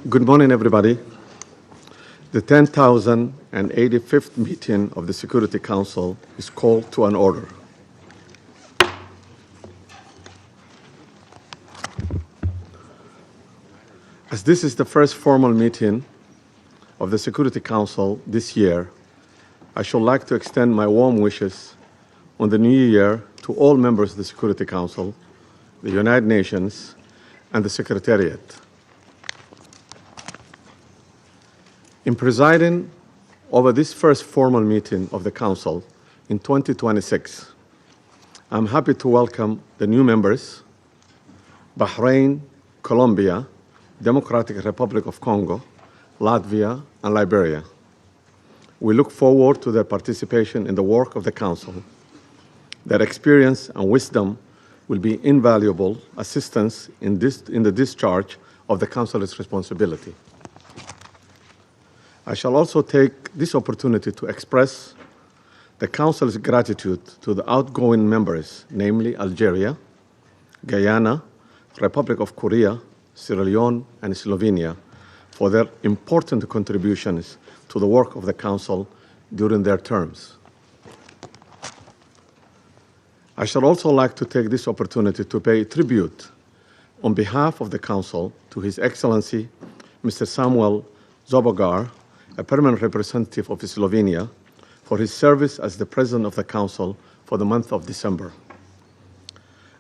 Good morning, everybody. The 10,085th meeting of the Security Council is called to an order. As this is the first formal meeting of the Security Council this year, I should like to extend my warm wishes on the new year to all members of the Security Council, the United Nations, and the Secretariat. In presiding over this first formal meeting of the Council in 2026, I'm happy to welcome the new members, Bahrain, Colombia, Democratic Republic of Congo, Latvia, and Liberia. We look forward to their participation in the work of the Council. Their experience and wisdom will be invaluable assistance in the discharge of the Council's responsibility. I shall also take this opportunity to express the Council's gratitude to the outgoing members, namely Algeria, Guyana, Republic of Korea, Sierra Leone, and Slovenia, for their important contributions to the work of the Council during their terms. I shall also like to take this opportunity to pay tribute on behalf of the Council to His Excellency, Mr. Samuel Zobogar, a permanent representative of Slovenia, for his service as the President of the Council for the month of December.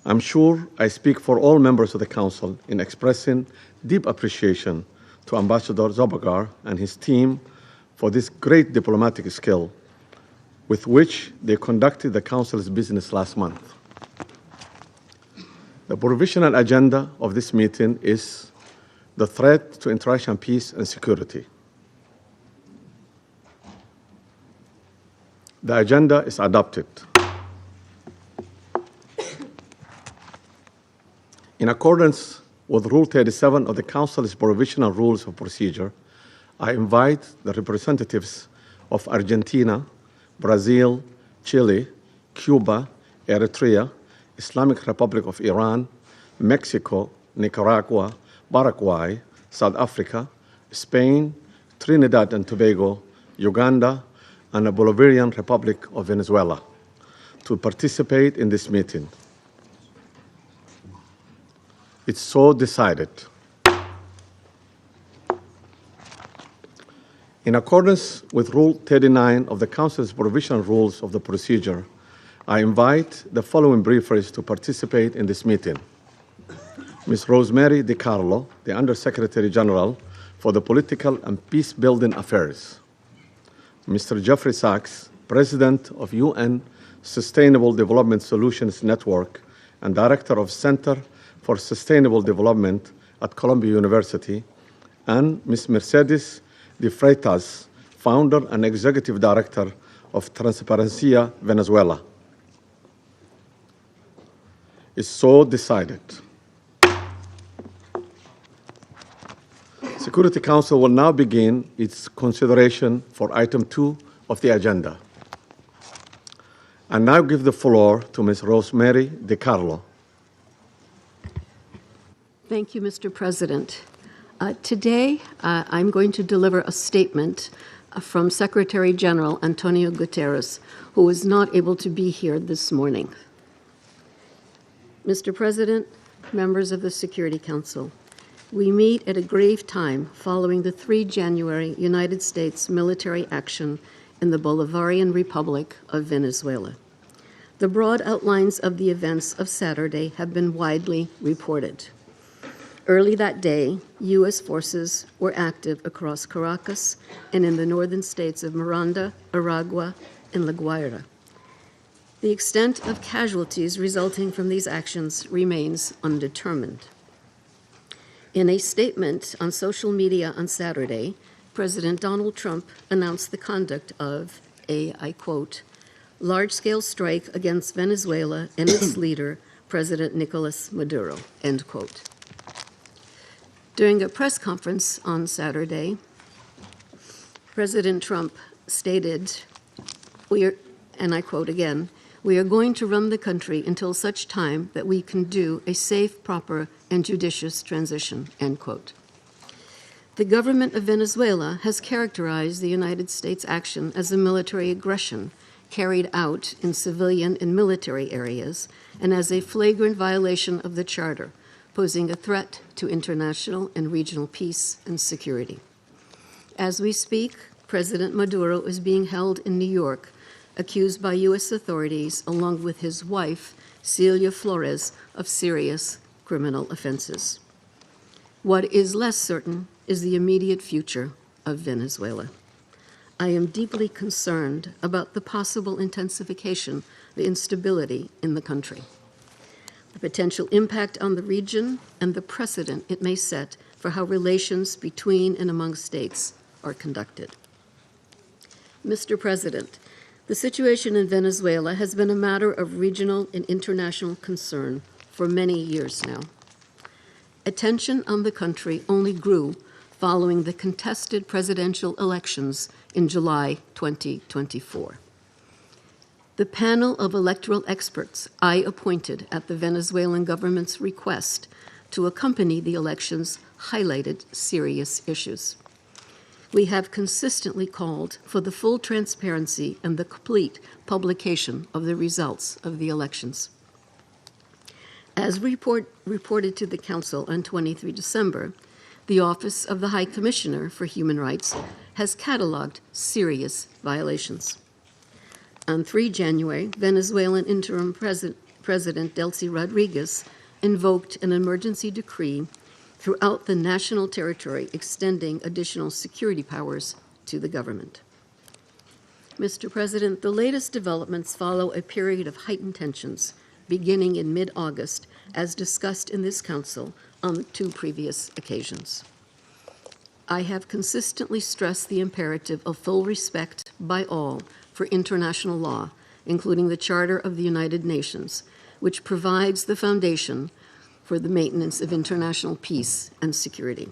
I'm sure I speak for all members of the Council in expressing deep appreciation to Ambassador Zobogar and his team for this great diplomatic skill with which they conducted the Council's business last month. The provisional agenda of this meeting is the threat to international peace and security. The agenda is adopted. In accordance with Rule 37 of the Council's Provisional Rules of Procedure, I invite the representatives of Argentina, Brazil, Chile, Cuba, Eritrea, Islamic Republic of Iran, Mexico, Nicaragua, Paraguay, South Africa, Spain, Trinidad and Tobago, Uganda, and the Bolivarian Republic of Venezuela to participate in this meeting. It's so decided. In accordance with Rule 39 of the Council's Provisional Rules of the Procedure, I invite the following briefers to participate in this meeting. Ms. Rosemary DiCarlo, the Undersecretary General for the Political and Peace-Building Affairs. Mr. Jeffrey Sachs, President of UN Sustainable Development Solutions Network and Director of Center for Sustainable Development at Columbia University, and Ms. Mercedes de Freitas, Founder and Executive Director of Transparencia Venezuela. It's so decided. Security Council will now begin its consideration for item 2 of the agenda. I now give the floor to Ms. Rosemary DiCarlo. Thank you, Mr. President. Today, I'm going to deliver a statement from Secretary General Antonio Guterres, who was not able to be here this morning. Mr. President, members of the Security Council, we meet at a grave time following the 3 January United States military action in the Bolivarian Republic of Venezuela. The broad outlines of the events of Saturday have been widely reported. Early that day, U.S. forces were active across Caracas and in the northern states of Miranda, Aragua, and La Guaira. The extent of casualties resulting from these actions remains undetermined. In a statement on social media on Saturday, President Donald Trump announced the conduct of a, I quote, large-scale strike against Venezuela and its leader, President Nicolas Maduro, end quote. During a press conference on Saturday, President Trump stated, and I quote again, "We are going to run the country until such time that we can do a safe, proper, and judicious transition," end quote. The government of Venezuela has characterized the United States action as a military aggression carried out in civilian and military areas and as a flagrant violation of the Charter, posing a threat to international and regional peace and security. As we speak, President Maduro is being held in New York, accused by U.S. authorities, along with his wife, Celia Flores, of serious criminal offenses. What is less certain is the immediate future of Venezuela. I am deeply concerned about the possible intensification of the instability in the country, the potential impact on the region, and the precedent it may set for how relations between and among states are conducted. Mr. President, the situation in Venezuela has been a matter of regional and international concern for many years now. Attention on the country only grew following the contested presidential elections in July 2024. The panel of electoral experts I appointed at the Venezuelan government's request to accompany the elections highlighted serious issues. We have consistently called for the full transparency and the complete publication of the results of the elections. As reported to the Council on 23 December, the Office of the High Commissioner for Human Rights has cataloged serious violations. On 3 January, Venezuelan interim President Delcy Rodriguez invoked an emergency decree throughout the national territory, extending additional security powers to the government. Mr. President, the latest developments follow a period of heightened tensions beginning in mid-August, as discussed in this Council on 2 previous occasions. I have consistently stressed the imperative of full respect by all for international law, including the Charter of the United Nations, which provides the foundation for the maintenance of international peace and security.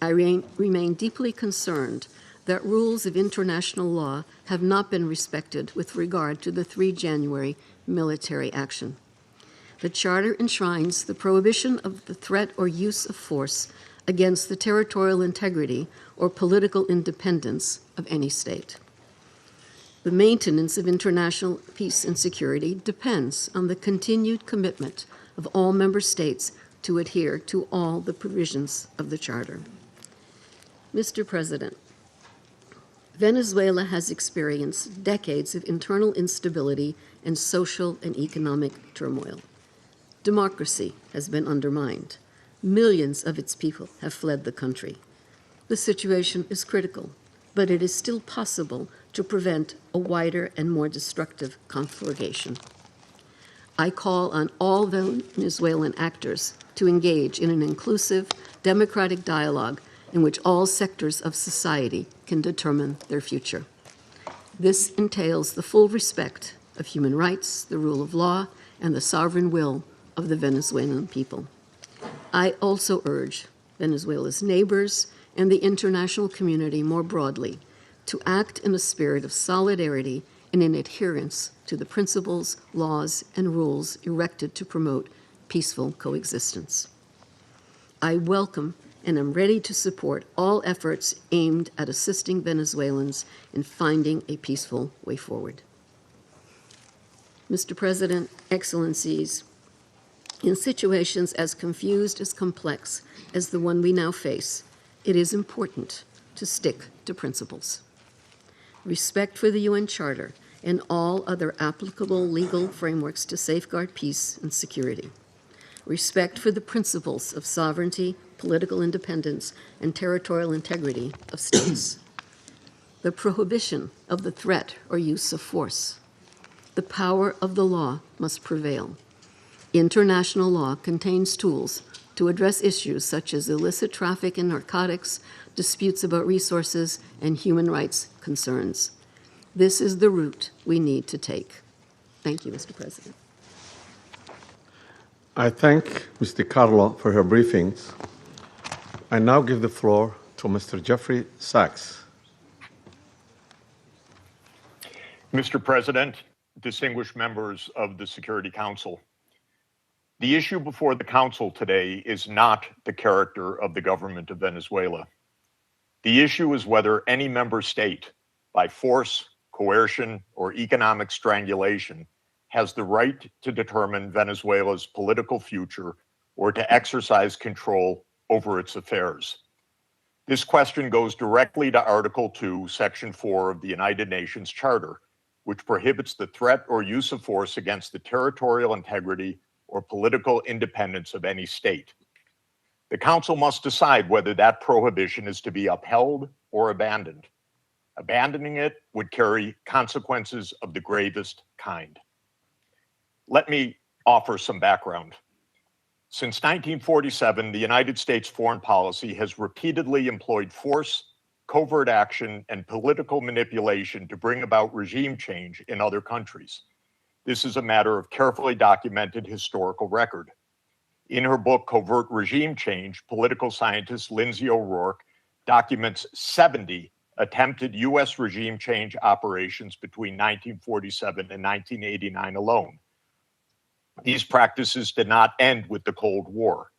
I remain deeply concerned that rules of international law have not been respected with regard to the 3 January military action. The Charter enshrines the prohibition of the threat or use of force against the territorial integrity or political independence of any state. The maintenance of international peace and security depends on the continued commitment of all member states to adhere to all the provisions of the Charter. Mr. President, Venezuela has experienced decades of internal instability and social and economic turmoil. Democracy has been undermined. Millions of its people have fled the country. The situation is critical, but it is still possible to prevent a wider and more destructive conflagration. I call on all Venezuelan actors to engage in an inclusive, democratic dialogue in which all sectors of society can determine their future. This entails the full respect of human rights, the rule of law, and the sovereign will of the Venezuelan people. I also urge Venezuela's neighbors and the international community more broadly to act in a spirit of solidarity and in adherence to the principles, laws, and rules erected to promote peaceful coexistence. I welcome and am ready to support all efforts aimed at assisting Venezuelans in finding a peaceful way forward. Mr. President, Excellencies, in situations as confused as complex as the one we now face, it is important to stick to principles. Respect for the UN Charter and all other applicable legal frameworks to safeguard peace and security. Respect for the principles of sovereignty, political independence, and territorial integrity of states. The prohibition of the threat or use of force. The power of the law must prevail. International law contains tools to address issues such as illicit traffic in narcotics, disputes about resources, and human rights concerns. This is the route we need to take. Thank you, Mr. President. I thank Ms. DiCarlo for her briefings. I now give the floor to Mr. Jeffrey Sachs. Mr. President, distinguished members of the Security Council, the issue before the Council today is not the character of the government of Venezuela. The issue is whether any member state, by force, coercion, or economic strangulation, has the right to determine Venezuela's political future or to exercise control over its affairs. This question goes directly to Article 2, Section 4 of the United Nations Charter, which prohibits the threat or use of force against the territorial integrity or political independence of any state. The Council must decide whether that prohibition is to be upheld or abandoned. Abandoning it would carry consequences of the gravest kind. Let me offer some background. Since 1947, the United States foreign policy has repeatedly employed force, covert action, and political manipulation to bring about regime change in other countries. This is a matter of carefully documented historical record. In her book, Covert Regime Change, political scientist Lindsay O'Rourke documents 70 attempted U.S. regime change operations between 1947 and 1989 alone. These practices did not end with the Cold War.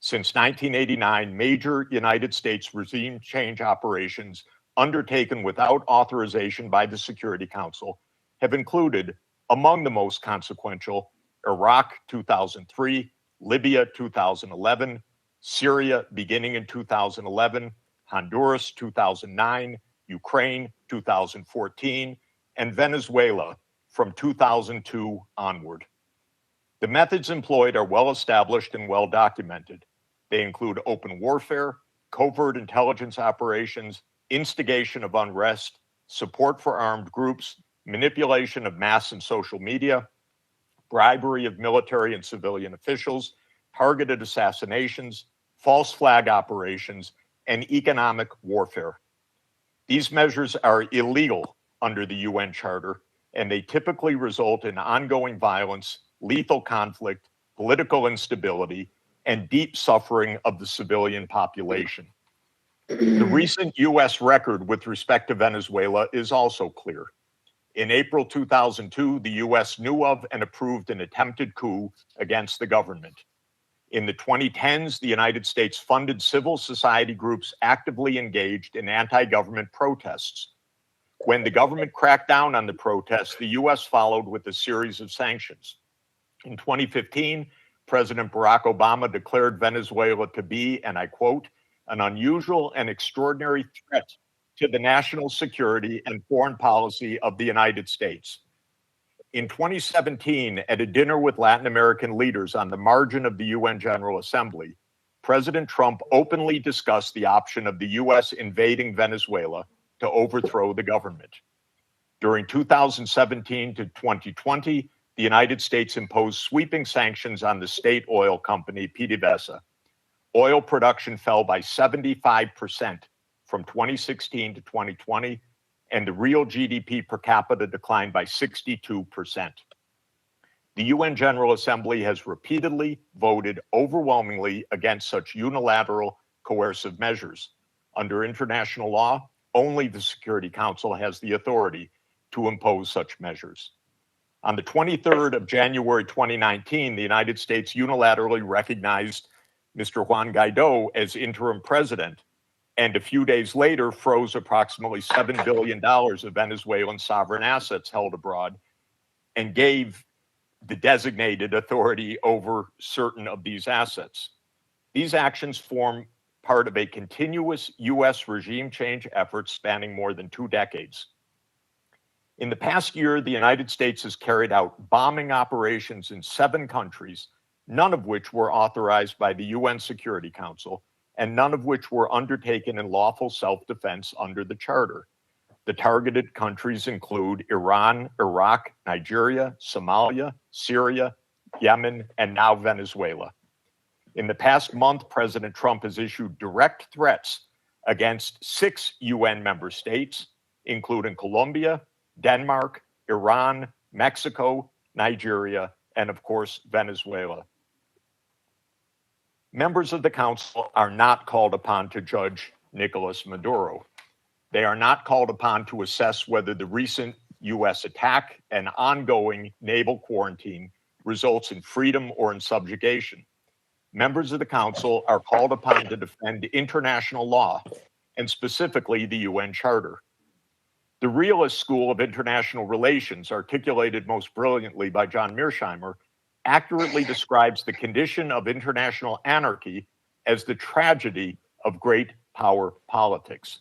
Since 1989, major United States regime change operations undertaken without authorization by the Security Council have included, among the most consequential, Iraq 2003, Libya 2011, Syria beginning in 2011, Honduras 2009, Ukraine 2014, and Venezuela from 2002 onward. The methods employed are well established and well documented. They include open warfare, covert intelligence operations, instigation of unrest, support for armed groups, manipulation of mass and social media, bribery of military and civilian officials, targeted assassinations, false flag operations, and economic warfare. These measures are illegal under the UN Charter, and they typically result in ongoing violence, lethal conflict, political instability, and deep suffering of the civilian population. The recent U.S. record with respect to Venezuela is also clear. In April 2002, the U.S. knew of and approved an attempted coup against the government. In the 2010s, the United States funded civil society groups actively engaged in anti-government protests. When the government cracked down on the protests, the U.S. followed with a series of sanctions. In 2015, President Barack Obama declared Venezuela to be, and I quote, an unusual and extraordinary threat to the national security and foreign policy of the United States. In 2017, at a dinner with Latin American leaders on the margin of the UN General Assembly, President Trump openly discussed the option of the U.S. invading Venezuela to overthrow the government. During 2017 to 2020, the United States imposed sweeping sanctions on the state oil company PDVSA. Oil production fell by 75% from 2016 to 2020, and the real GDP per capita declined by 62%. The UN General Assembly has repeatedly voted overwhelmingly against such unilateral coercive measures. Under international law, only the Security Council has the authority to impose such measures. On the 23rd of January 2019, the United States unilaterally recognized Mr. Juan Guaido as interim president, and a few days later froze approximately $7 billion of Venezuelan sovereign assets held abroad and gave the designated authority over certain of these assets. These actions form part of a continuous U.S. regime change effort spanning more than 2 decades. In the past year, the United States has carried out bombing operations in 7 countries, none of which were authorized by the UN Security Council, and none of which were undertaken in lawful self-defense under the Charter. The targeted countries include Iran, Iraq, Nigeria, Somalia, Syria, Yemen, and now Venezuela. In the past month, President Trump has issued direct threats against 6 UN member states, including Colombia, Denmark, Iran, Mexico, Nigeria, and of course, Venezuela. Members of the Council are not called upon to judge Nicolas Maduro. They are not called upon to assess whether the recent U.S. attack and ongoing naval quarantine results in freedom or in subjugation. Members of the Council are called upon to defend international law, and specifically the UN Charter. The realist school of international relations, articulated most brilliantly by John Mearsheimer, accurately describes the condition of international anarchy as the tragedy of great power politics.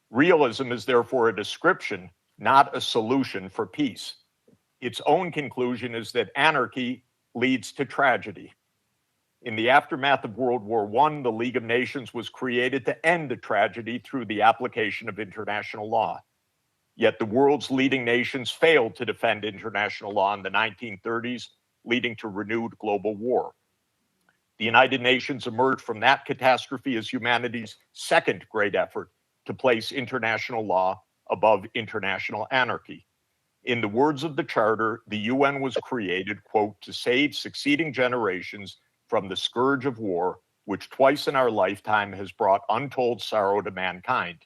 Realism is therefore a description, not a solution for peace. Its own conclusion is that anarchy leads to tragedy. In the aftermath of World War I, the League of Nations was created to end the tragedy through the application of international law. Yet the world's leading nations failed to defend international law in the 1930s, leading to renewed global war. The United Nations emerged from that catastrophe as humanity's second great effort to place international law above international anarchy. In the words of the Charter, the UN was created, quote, to save succeeding generations from the scourge of war, which twice in our lifetime has brought untold sorrow to mankind.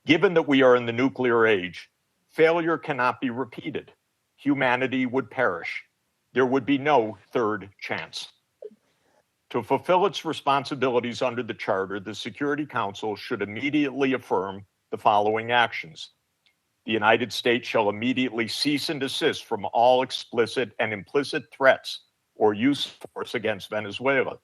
Given that we are in the nuclear age, failure cannot be repeated. Humanity would perish. There would be no third chance. To fulfill its responsibilities under the Charter, the Security Council should immediately affirm the following actions. The United States shall immediately cease and desist from all explicit and implicit threats or use of force against Venezuela.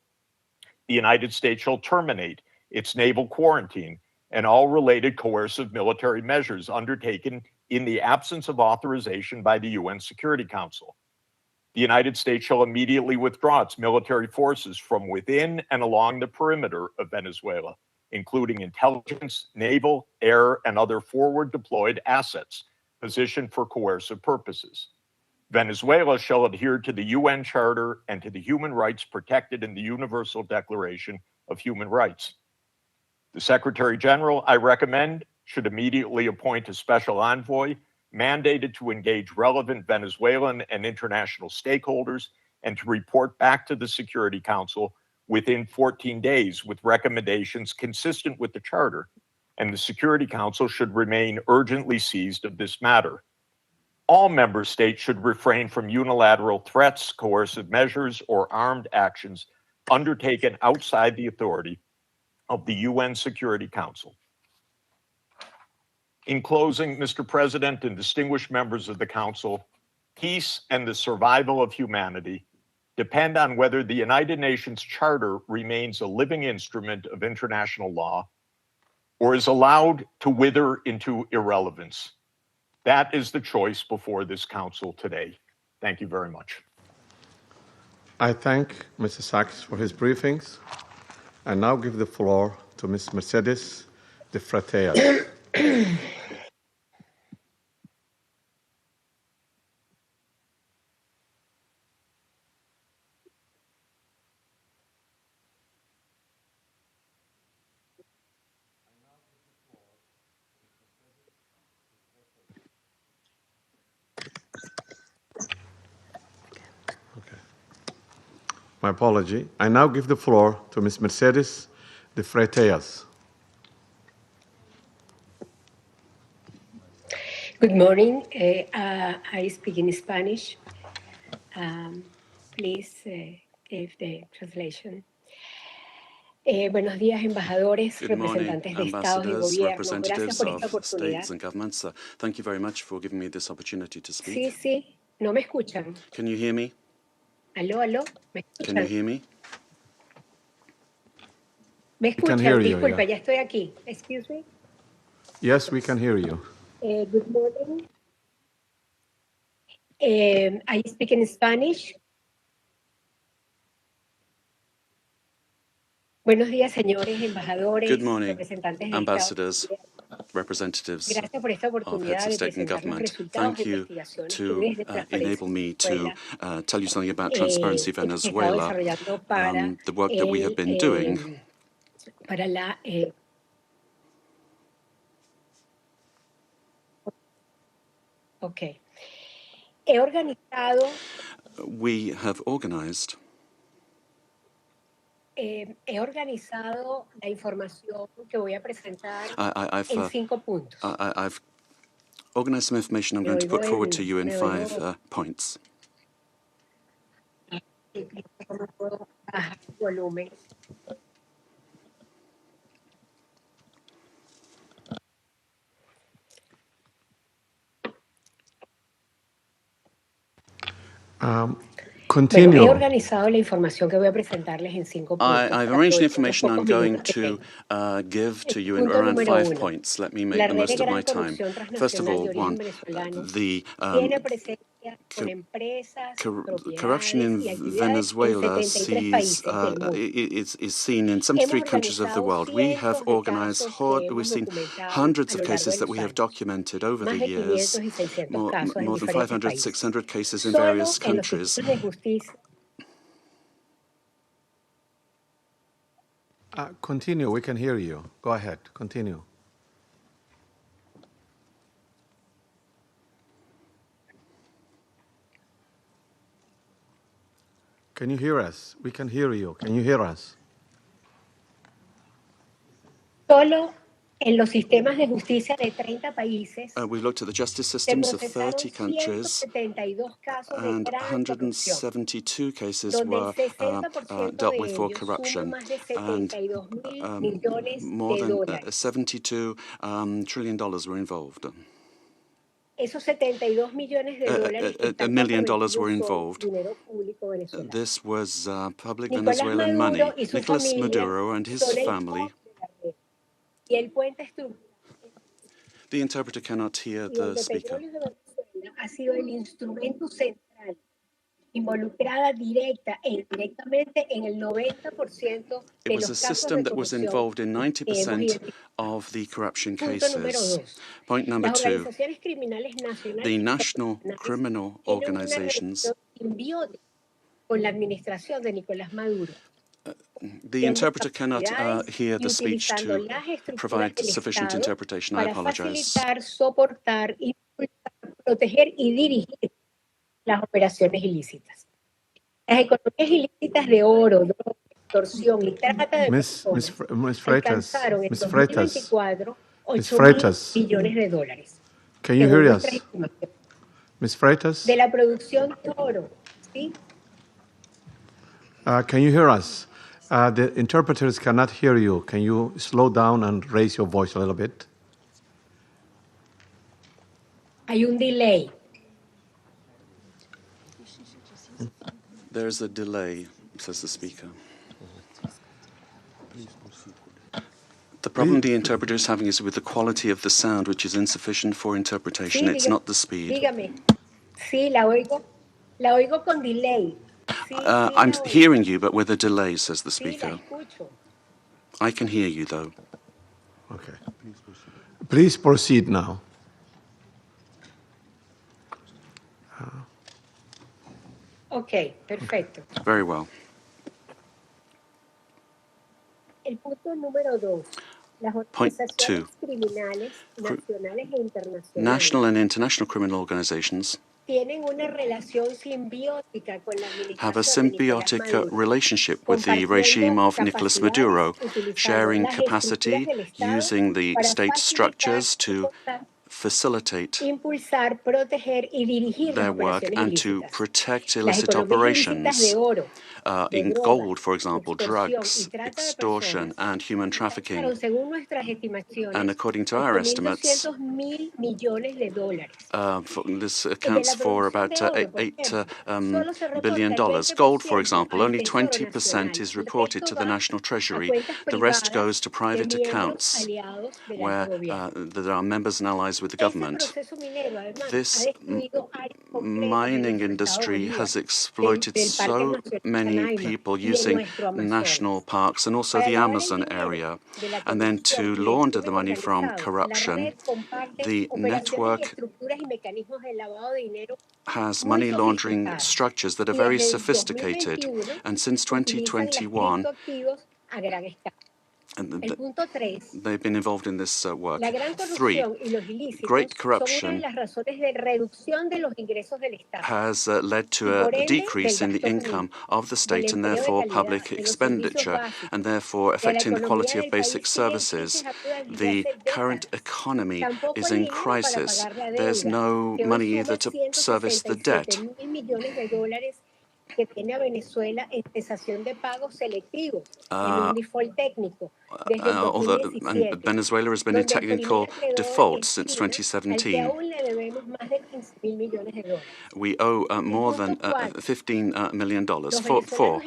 The United States shall terminate its naval quarantine and all related coercive military measures undertaken in the absence of authorization by the UN Security Council. The United States shall immediately withdraw its military forces from within and along the perimeter of Venezuela, including intelligence, naval, air, and other forward deployed assets positioned for coercive purposes. Venezuela shall adhere to the UN Charter and to the human rights protected in the Universal Declaration of Human Rights. The Secretary General, I recommend, should immediately appoint a special envoy mandated to engage relevant Venezuelan and international stakeholders and to report back to the Security Council within 14 days with recommendations consistent with the Charter, and the Security Council should remain urgently seized of this matter. All member states should refrain from unilateral threats, coercive measures, or armed actions undertaken outside the authority of the UN Security Council. In closing, Mr. President and distinguished members of the Council, peace and the survival of humanity depend on whether the United Nations Charter remains a living instrument of international law or is allowed to wither into irrelevance. That is the choice before this Council today. Thank you very much. I thank Mr. Sachs for his briefings. I now give the floor to Ms. Mercedes de Freitas. My apology. I now give the floor to Ms. Mercedes de Freitas. Good morning. I speak in Spanish. Please give the translation. Buenos días, embajadores, Good morning, representantes de estados y ambassadors, gobiernos. representatives Gracias por esta of oportunidad. states and governments. Thank you very much for giving me this opportunity to speak. Sí, sí, no me escuchan. Can you hear me? Aló, aló, ¿me Can you escuchan? hear me? ¿Me can escuchan? hear you, Disculpa, yeah. ya estoy aquí. Excuse me. Yes, we can hear you. Good morning. I speak in Spanish. Buenos días, señores embajadores, Good morning, representantes de ambassadors, estados. representatives Gracias por esta of heads oportunidad of de state and presentar los government. resultados Thank de you investigaciones que to desde Transparencia enable me to Venezuela tell you something about Transparency que se está Venezuela, desarrollando para the work that we have been doing. para la He organizado We have organized la información que voy a presentar I've en 5 puntos. I've organized some information I'm going to put forward to you in 5 points. ¿Cómo puedo bajar el volumen? Bueno, he Continue. organizado la información que voy a presentarles en 5 puntos. I've para arranged the aprovechar los information I'm pocos going minutos que to tengo. give to you in Punto around número 5 uno. points. Let me make La the red de most of gran my time. corrupción First of transnacional all, de origen one, venezolano the tiene presencia con empresas, corruption in propiedades y actividades en Venezuela 73 países del mundo. is seen in 73 countries of the world. We have organized, we've seen hundreds of cases that we have documented over the Más de years, 500 y 600 more casos en than diferentes 500, países. 600 cases in Solo various en los countries. sistemas de justicia. Continue. We can hear you. Go ahead. Continue. Can you hear us? We can hear you. Can you hear us? Solo en los sistemas de justicia de 30 países We've looked at the justice se systems of procesaron 30 countries, 172 casos de and gran corrupción, 172 cases donde el were 60% dealt de with for ellos suma corruption, más de and 72 mil millones more de than dólares. $72 trillion were involved. Esos 72 millones de dólares que $1 están million comprometidos were son involved. dinero público venezolano. This was public Nicolás Venezuelan money. Maduro y su Nicolas familia Maduro and his son el family. foco de la red. Y el puente estructural The interpreter cannot hear y el the de speaker. Petróleos de Venezuela ha sido el instrumento central, involucrada directa e indirectamente en el 90% It de was a los casos system de that was corrupción involved in que hemos 90% identificado. of the corruption Punto número cases. 2. Point number Las 2, organizaciones criminales nacionales the y national internacionales criminal tienen una organizations. relación simbiótica con la administración de Nicolás Maduro. The interpreter cannot hear the speech to provide sufficient interpretation. I Para apologize. facilitar, soportar, impulsar, proteger y dirigir las operaciones ilícitas. Las economías ilícitas de oro, droga, extorsión y trata de personas alcanzaron en 2024 $8.000 billones. Can you hear us? Ms. Freitas? De la producción de oro, ¿sí? Can you hear us? The interpreters cannot hear you. Can you slow down and raise your voice a little bit? Hay un delay. There is a delay, says the speaker. The problem the interpreter is having is with the quality of the sound, which is insufficient for interpretation. Sí, it's not the speed. Dígame. Sí, la oigo con delay. I'm hearing you, but with a delay, says the speaker. I can hear you, though. Okay. Please proceed now. Okay, perfecto. Very well. El punto número 2. Las organizaciones criminales nacionales e internacionales. National and international criminal organizations have a symbiotic relationship with the regime of Nicolas Maduro, sharing capacity, using the state structures to facilitate their work and to protect illicit operations. In gold, for example, drugs, extortion, and human trafficking. And according to our estimates, this accounts for about $8 billion. Gold, for example, only 20% is reported to the National Treasury. The rest goes to private accounts where there are members and allies with the government. This mining industry has exploited so many people using national parks and also the Amazon area. And then to launder the money from corruption, the network has money laundering structures that are very sophisticated. And since 2021, and they've been involved in this work. 3, great corruption has led to a decrease in the income of the state and therefore public expenditure and therefore affecting the quality of basic services. The current economy is in crisis. There's no money either to service the debt. Although Venezuela has been in technical default since 2017. We owe more than $15 million. 4,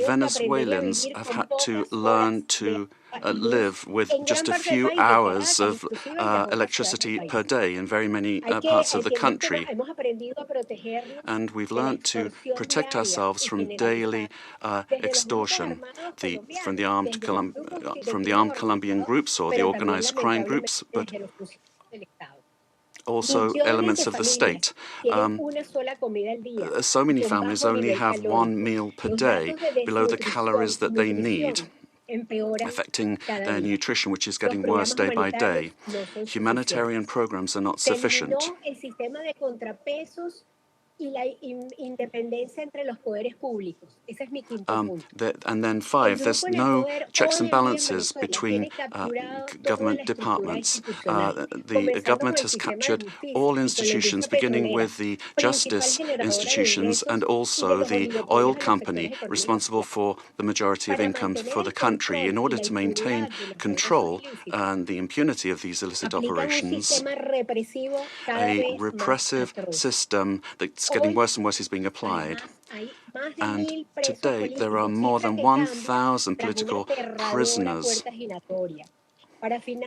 Venezuelans have had to learn to live with just a few hours of electricity per day in very many parts of the country. And we've learned to protect ourselves from daily extortion from the armed Colombian groups or the organized crime groups, but also elements of the state. So many families only have one meal per day below the calories that they need, affecting their nutrition, which is getting worse day by day. Humanitarian programs are not sufficient. And then 5, there's no checks and balances between government departments. The government has captured all institutions, beginning with the justice institutions and also the oil company responsible for the majority of income for the country. In order to maintain control and the impunity of these illicit operations, a repressive system that's getting worse and worse is being applied. And today there are more than 1,000 political prisoners. At the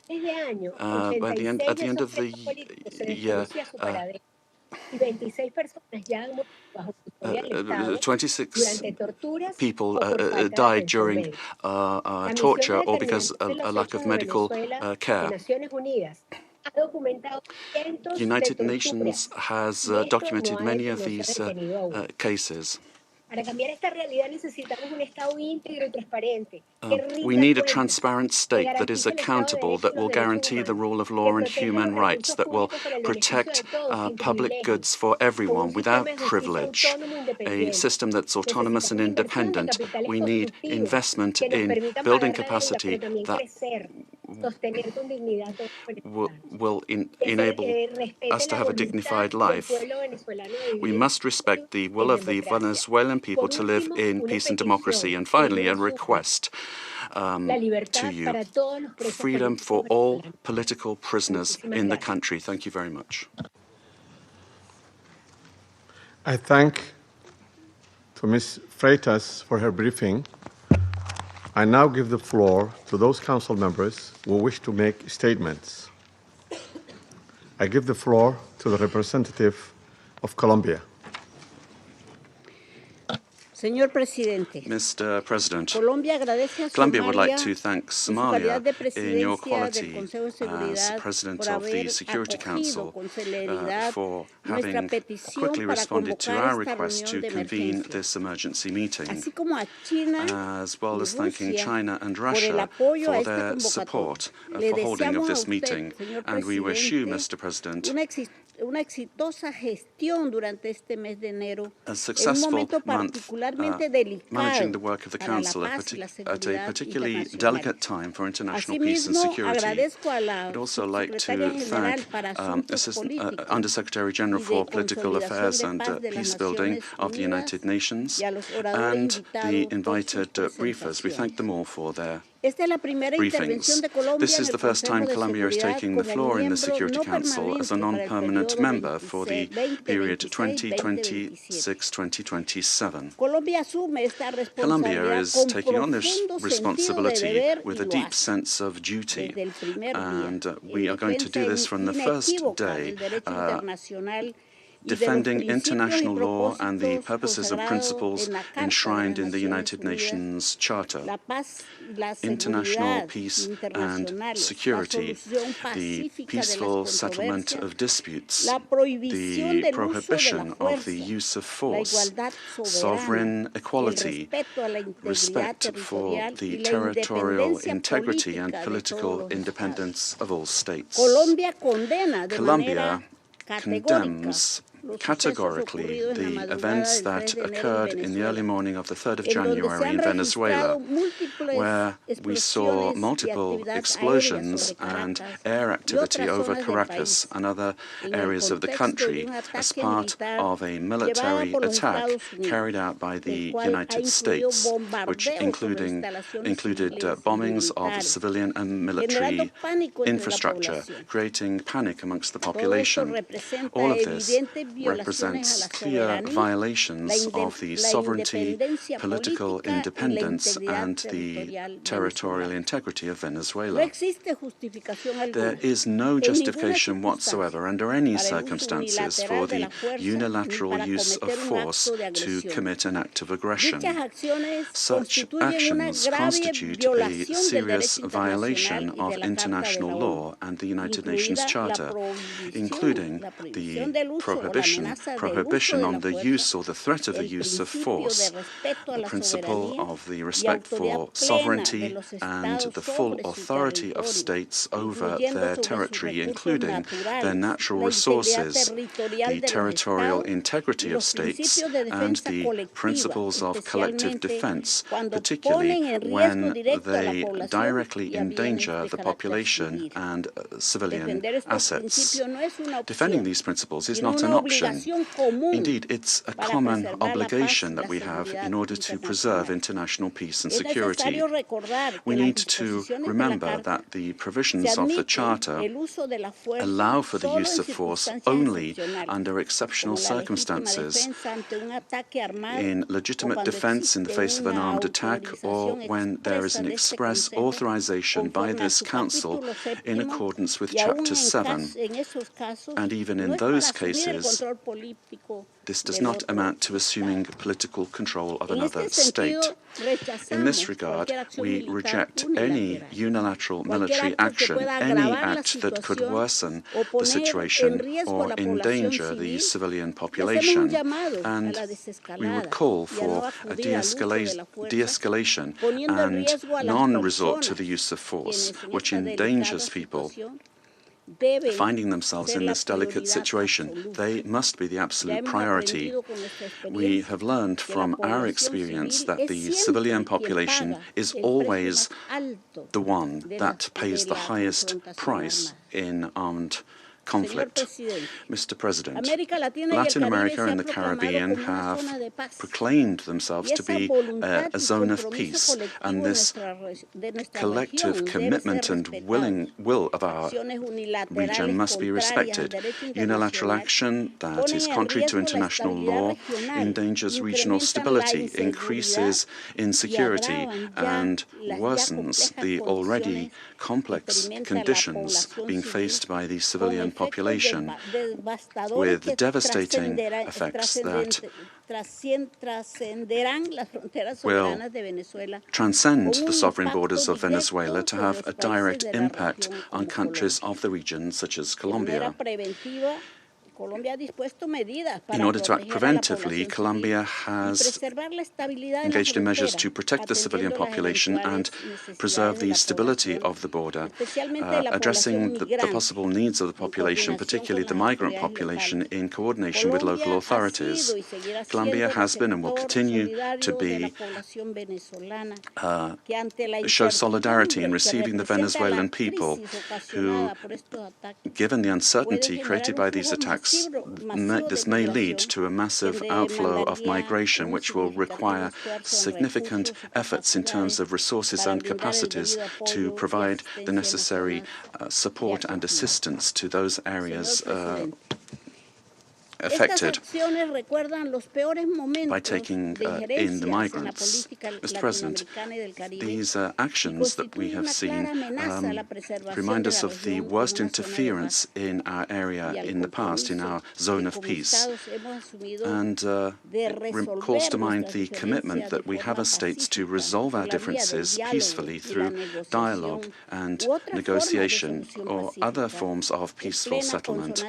end of the year, 26 people died during torture or because of a lack of medical care. The United Nations has documented many of these cases. We need a transparent state that is accountable, that will guarantee the rule of law and human rights, that will protect public goods for everyone without privilege, a system that's autonomous and independent. We need investment in building capacity that will enable us to have a dignified life. We must respect the will of the Venezuelan people to live in peace and democracy. And finally, a request to you. Freedom for all political prisoners in the country. Thank you very much. I thank to Ms. Freitas for her briefing. I now give the floor to those council members who wish to make statements. I give the floor to the representative of Colombia. Señor Presidente, Mr. President, Colombia would like to thank Somalia in your quality as President of the Security Council for having quickly responded to our request to convene this emergency meeting, as well as thanking China and Russia for their support for holding of this meeting. And we wish you, Mr. President, una exitosa gestión durante este mes de enero, a successful month managing the work of the Council at a particularly delicate time for international peace and security. I'd also like to thank Under-Secretary General for Political Affairs and Peace Building of the United Nations and the invited briefers. We thank them all for their briefings. This is the first time Colombia is taking the floor in the Security Council as a non-permanent member for the period 2026-2027. Colombia is taking on this responsibility with a deep sense of duty, and we are going to do this from the first day, defending international law and the purposes and principles enshrined in the United Nations Charter. International peace and security, the peaceful settlement of disputes, the prohibition of the use of force, sovereign equality, respect for the territorial integrity and political independence of all states. Colombia condemns categorically the events that occurred in the early morning of the 3rd of January in Venezuela, where we saw multiple explosions and air activity over Caracas and other areas of the country as part of a military attack carried out by the United States, which included bombings of civilian and military infrastructure, creating panic amongst the population. All of this represents clear violations of the sovereignty, political independence, and the territorial integrity of Venezuela. There is no justification whatsoever under any circumstances for the unilateral use of force to commit an act of aggression. Such actions constitute a serious violation of international law and the United Nations Charter, including the prohibition on the use or the threat of the use of force, the principle of the respect for sovereignty and the full authority of states over their territory, including their natural resources, the territorial integrity of states, and the principles of collective defense, particularly when they directly endanger the population and civilian assets. Defending these principles is not an option. Indeed, it's a common obligation that we have in order to preserve international peace and security. We need to remember that the provisions of the Charter allow for the use of force only under exceptional circumstances, in legitimate defense in the face of an armed attack, or when there is an express authorization by this Council in accordance with Chapter 7. And even in those cases, this does not amount to assuming political control of another state. In this regard, we reject any unilateral military action, any act that could worsen the situation or endanger the civilian population, and we would call for a de-escalation and non-resort to the use of force, which endangers people finding themselves in this delicate situation. They must be the absolute priority. We have learned from our experience that the civilian population is always the one that pays the highest price in armed conflict. Mr. President, Latin America and the Caribbean have proclaimed themselves to be a zone of peace, and this collective commitment and will of our region must be respected. Unilateral action that is contrary to international law endangers regional stability, increases insecurity, and worsens the already complex conditions being faced by the civilian population, with devastating effects that will transcend the sovereign borders of Venezuela to have a direct impact on countries of the region, such as Colombia. In order to act preventively, Colombia has engaged in measures to protect the civilian population and preserve the stability of the border, addressing the possible needs of the population, particularly the migrant population, in coordination with local authorities. Colombia has been and will continue to be show solidarity in receiving the Venezuelan people who, given the uncertainty created by these attacks, this may lead to a massive outflow of migration, which will require significant efforts in terms of resources and capacities to provide the necessary support and assistance to those areas affected by taking in the migrants. Mr. President, these actions that we have seen remind us of the worst interference in our area in the past, in our zone of peace, and calls to mind the commitment that we have as states to resolve our differences peacefully through dialogue and negotiation or other forms of peaceful settlement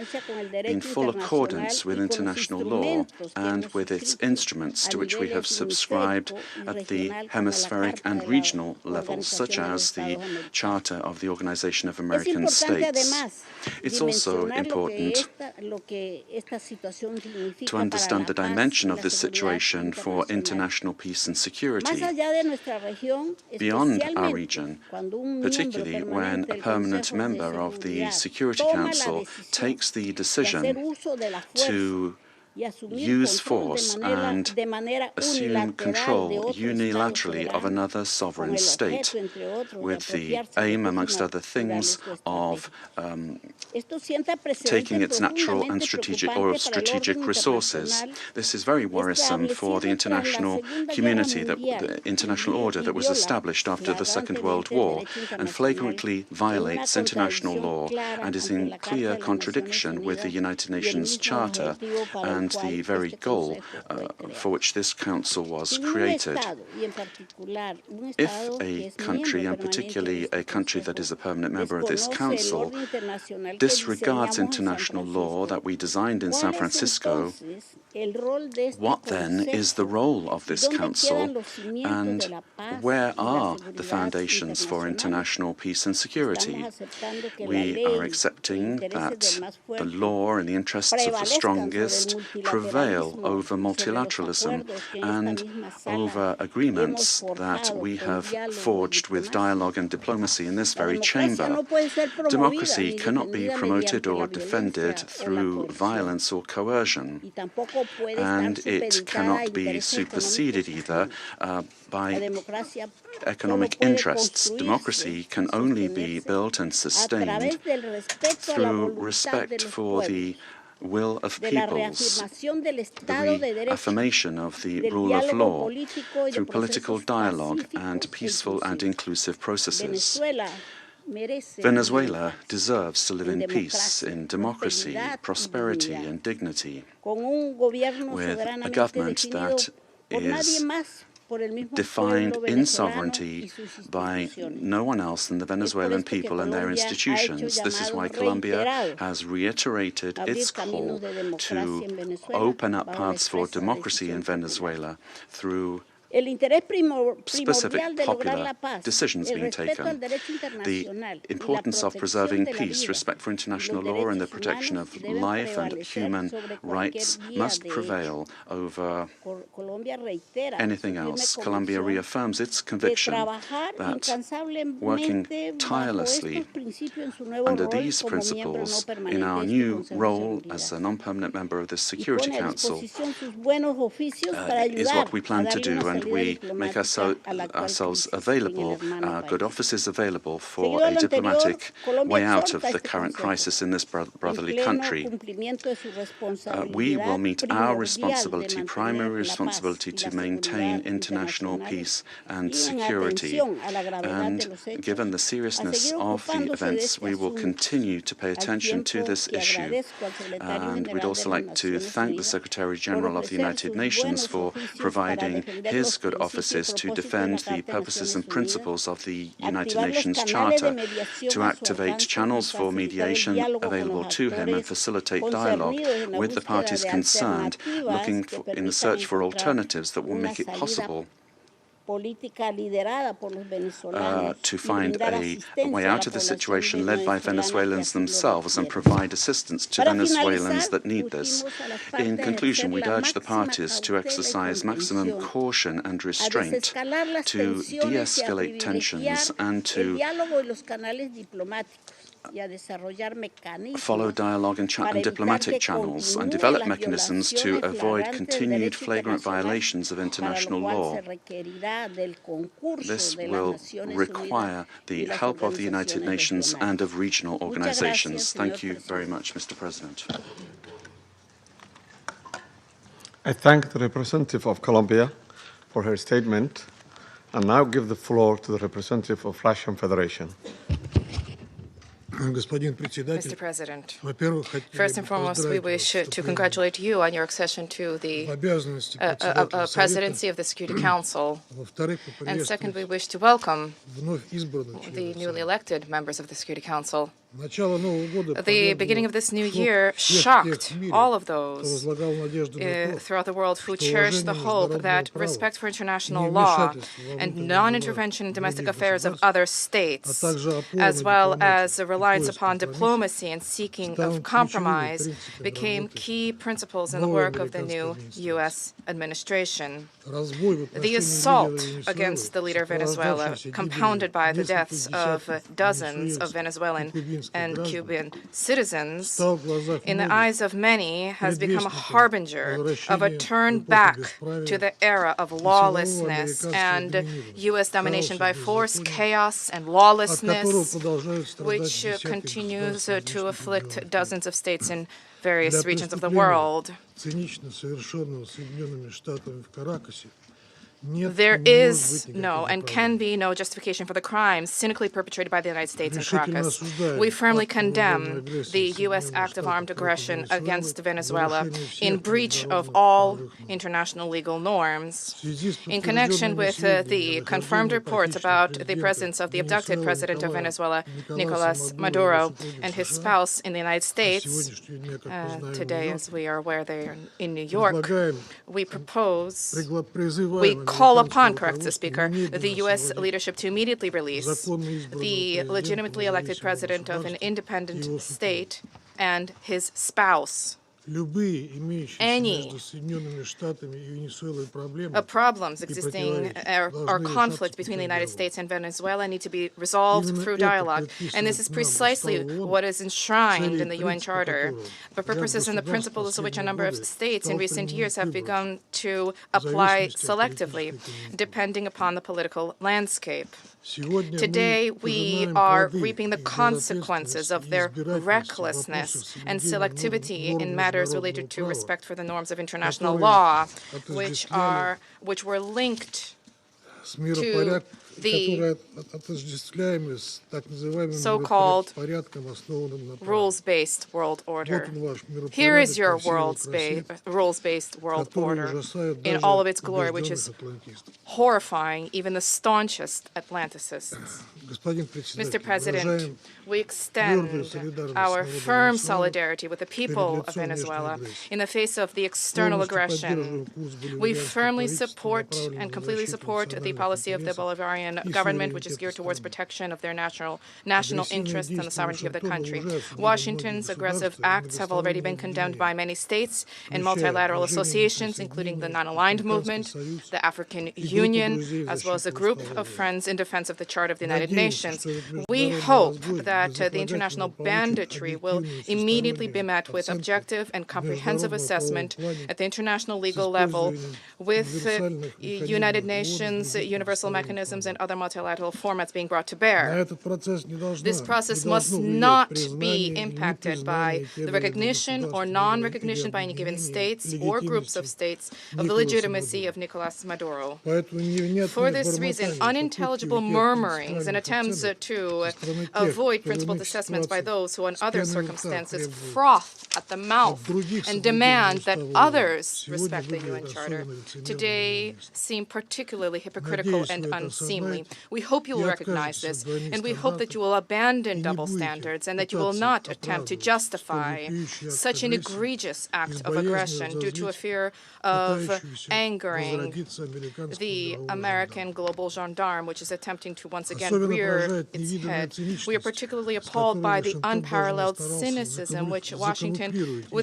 in full accordance with international law and with its instruments to which we have subscribed at the hemispheric and regional levels, such as the Charter of the Organization of American States. It's also important to understand the dimension of this situation for international peace and security beyond our region, particularly when a permanent member of the Security Council takes the decision to use force and assume control unilaterally of another sovereign state, with the aim, amongst other things, of taking its natural and strategic resources. This is very worrisome for the international community, the international order that was established after the Second World War, and flagrantly violates international law and is in clear contradiction with the United Nations Charter and the very goal for which this council was created. If a country, and particularly a country that is a permanent member of this council, disregards international law that we designed in San Francisco, what then is the role of this council, and where are the foundations for international peace and security? We are accepting that the law and the interests of the strongest prevail over multilateralism and over agreements that we have forged with dialogue and diplomacy in this very chamber. Democracy cannot be promoted or defended through violence or coercion, and it cannot be superseded either by economic interests. Democracy can only be built and sustained through respect for the will of peoples, the reaffirmation of the rule of law through political dialogue and peaceful and inclusive processes. Venezuela deserves to live in peace, in democracy, prosperity, and dignity, with a government that is defined in sovereignty by no one else than the Venezuelan people and their institutions. This is why Colombia has reiterated its call to open up paths for democracy in Venezuela through specific popular decisions being taken. The importance of preserving peace, respect for international law, and the protection of life and human rights must prevail over anything else. Colombia reaffirms its conviction that working tirelessly under these principles in our new role as a non-permanent member of the Security Council is what we plan to do, and we make ourselves available, our good offices available for a diplomatic way out of the current crisis in this brotherly country. We will meet our responsibility, primary responsibility, to maintain international peace and security. And given the seriousness of the events, we will continue to pay attention to this issue. And we'd also like to thank the Secretary General of the United Nations for providing his good offices to defend the purposes and principles of the United Nations Charter, to activate channels for mediation available to him and facilitate dialogue with the parties concerned, looking in the search for alternatives that will make it possible to find a way out of the situation led by Venezuelans themselves and provide assistance to Venezuelans that need this. In conclusion, we'd urge the parties to exercise maximum caution and restraint, to de-escalate tensions, and to follow dialogue and diplomatic channels, and develop mechanisms to avoid continued flagrant violations of international law. This will require the help of the United Nations and of regional organizations. Thank you very much, Mr. President. I thank the representative of Colombia for her statement, and now give the floor to the representative of Russian Federation. Mr. President, first and foremost, we wish to congratulate you on your accession to the presidency of the Security Council. And second, we wish to welcome the newly elected members of the Security Council. The beginning of this new year shocked all of those throughout the world who cherished the hope that respect for international law and non-intervention in domestic affairs of other states, as well as a reliance upon diplomacy and seeking of compromise, became key principles in the work of the new U.S. administration. The assault against the leader of Venezuela, compounded by the deaths of dozens of Venezuelan and Cuban citizens, in the eyes of many, has become a harbinger of a turn back to the era of lawlessness and U.S. domination by force, chaos, and lawlessness, which continues to afflict dozens of states in various regions of the world. There is no and can be no justification for the crimes cynically perpetrated by the United States in Caracas. We firmly condemn the U.S. act of armed aggression against Venezuela in breach of all international legal norms. In connection with the confirmed reports about the presence of the abducted president of Venezuela, Nicolas Maduro, and his spouse in the United States, today, as we are aware, they are in New York, we call upon, corrects the Speaker, the U.S. leadership to immediately release the legitimately elected president of an independent state and his spouse. Any problems existing or conflict between the United States and Venezuela need to be resolved through dialogue. And this is precisely what is enshrined in the UN Charter, the purposes and the principles of which a number of states in recent years have begun to apply selectively, depending upon the political landscape. Today, we are reaping the consequences of their recklessness and selectivity in matters related to respect for the norms of international law, which were linked to the so-called rules-based world order. Here is your rules-based world order in all of its glory, which is horrifying even the staunchest Atlanticists. Mr. President, we extend our firm solidarity with the people of Venezuela in the face of the external aggression. We firmly support and completely support the policy of the Bolivarian government, which is geared towards protection of their national interests and the sovereignty of the country. Washington's aggressive acts have already been condemned by many states and multilateral associations, including the Non-Aligned Movement, the African Union, as well as a group of friends in defense of the Charter of the United Nations. We hope that the international banditry will immediately be met with objective and comprehensive assessment at the international legal level with United Nations, universal mechanisms, and other multilateral formats being brought to bear. This process must not be impacted by the recognition or non-recognition by any given states or groups of states of the legitimacy of Nicolas Maduro. For this reason, unintelligible murmurings and attempts to avoid principled assessments by those who, in other circumstances, froth at the mouth and demand that others respect the UN Charter, today seem particularly hypocritical and unseemly. We hope you will recognize this, and we hope that you will abandon double standards and that you will not attempt to justify such an egregious act of aggression due to a fear of angering the American global gendarme, which is attempting to once again rear its head. We are particularly appalled by the unparalleled cynicism with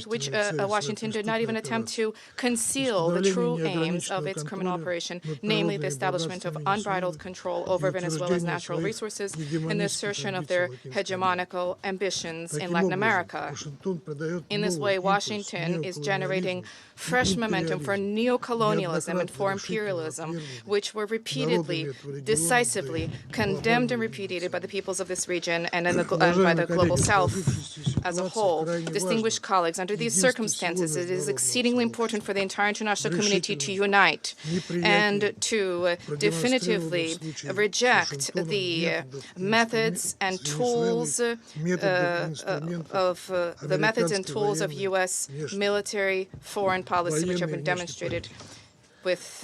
which Washington did not even attempt to conceal the true aims of its criminal operation, namely the establishment of unbridled control over Venezuela's natural resources and the assertion of their hegemonical ambitions in Latin America. In this way, Washington is generating fresh momentum for neocolonialism and for imperialism, which were repeatedly, decisively condemned and repudiated by the peoples of this region and by the global South as a whole. Distinguished colleagues, under these circumstances, it is exceedingly important for the entire international community to unite and to definitively reject the methods and tools of U.S. military foreign policy, which have been demonstrated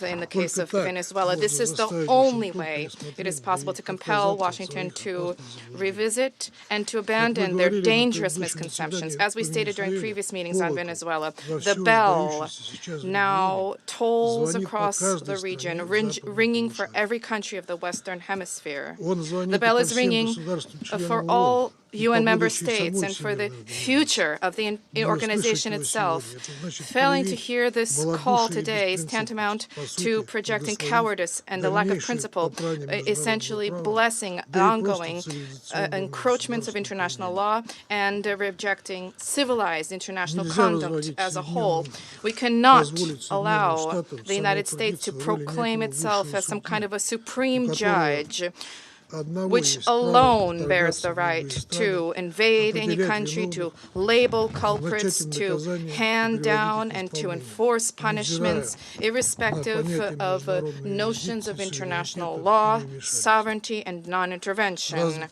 in the case of Venezuela. This is the only way it is possible to compel Washington to revisit and to abandon their dangerous misconceptions. As we stated during previous meetings on Venezuela, the bell now tolls across the region, ringing for every country of the Western Hemisphere. The bell is ringing for all UN member states and for the future of the organization itself. Failing to hear this call today is tantamount to projecting cowardice and the lack of principle, essentially blessing ongoing encroachments of international law and rejecting civilized international conduct as a whole. We cannot allow the United States to proclaim itself as some kind of a supreme judge which alone bears the right to invade any country, to label culprits, to hand down and to enforce punishments, irrespective of notions of international law, sovereignty, and non-intervention.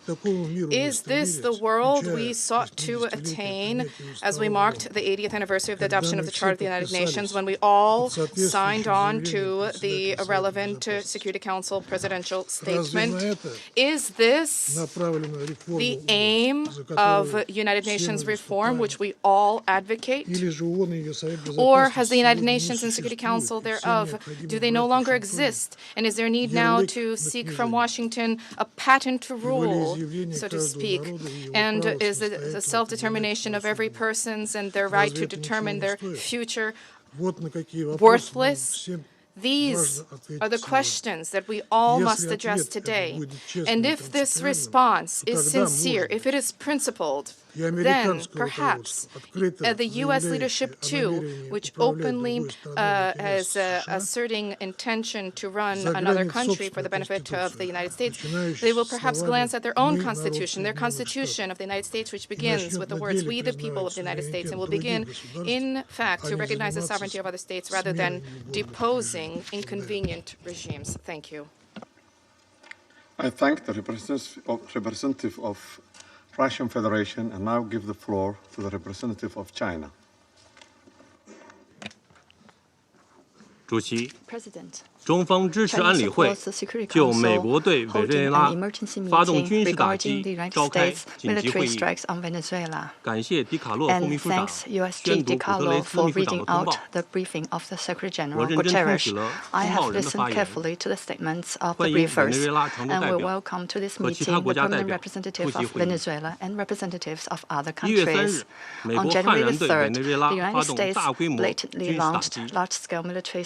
Is this the world we sought to attain as we marked the 80th anniversary of the adoption of the Charter of the United Nations, when we all signed on to the relevant Security Council presidential statement? Is this the aim of United Nations reform, which we all advocate? Or has the United Nations and Security Council thereof, do they no longer exist? And is there need now to seek from Washington a patent to rule, so to speak? And is the self-determination of every person's and their right to determine their future worthless? These are the questions that we all must address today. And if this response is sincere, if it is principled, then perhaps the U.S. leadership, too, which openly is asserting intention to run another country for the benefit of the United States, they will perhaps glance at their own constitution, their constitution of the United States, which begins with the words, "We the people of the United States," and will begin, in fact, to recognize the sovereignty of other states rather than deposing inconvenient regimes. Thank you. I thank the representative of Russian Federation and now give the floor to the representative of China. 主席， President. 中方支持安理会就美国对委内瑞拉发动军事打击召开紧急会议。感谢迪卡洛副秘书长宣读古特雷斯秘书长的通报。我认真听取了通报人的发言，欢迎委内瑞拉常驻代表和其他国家代表出席会议。1月3日，美国悍然对委内瑞拉发动大规模军事打击，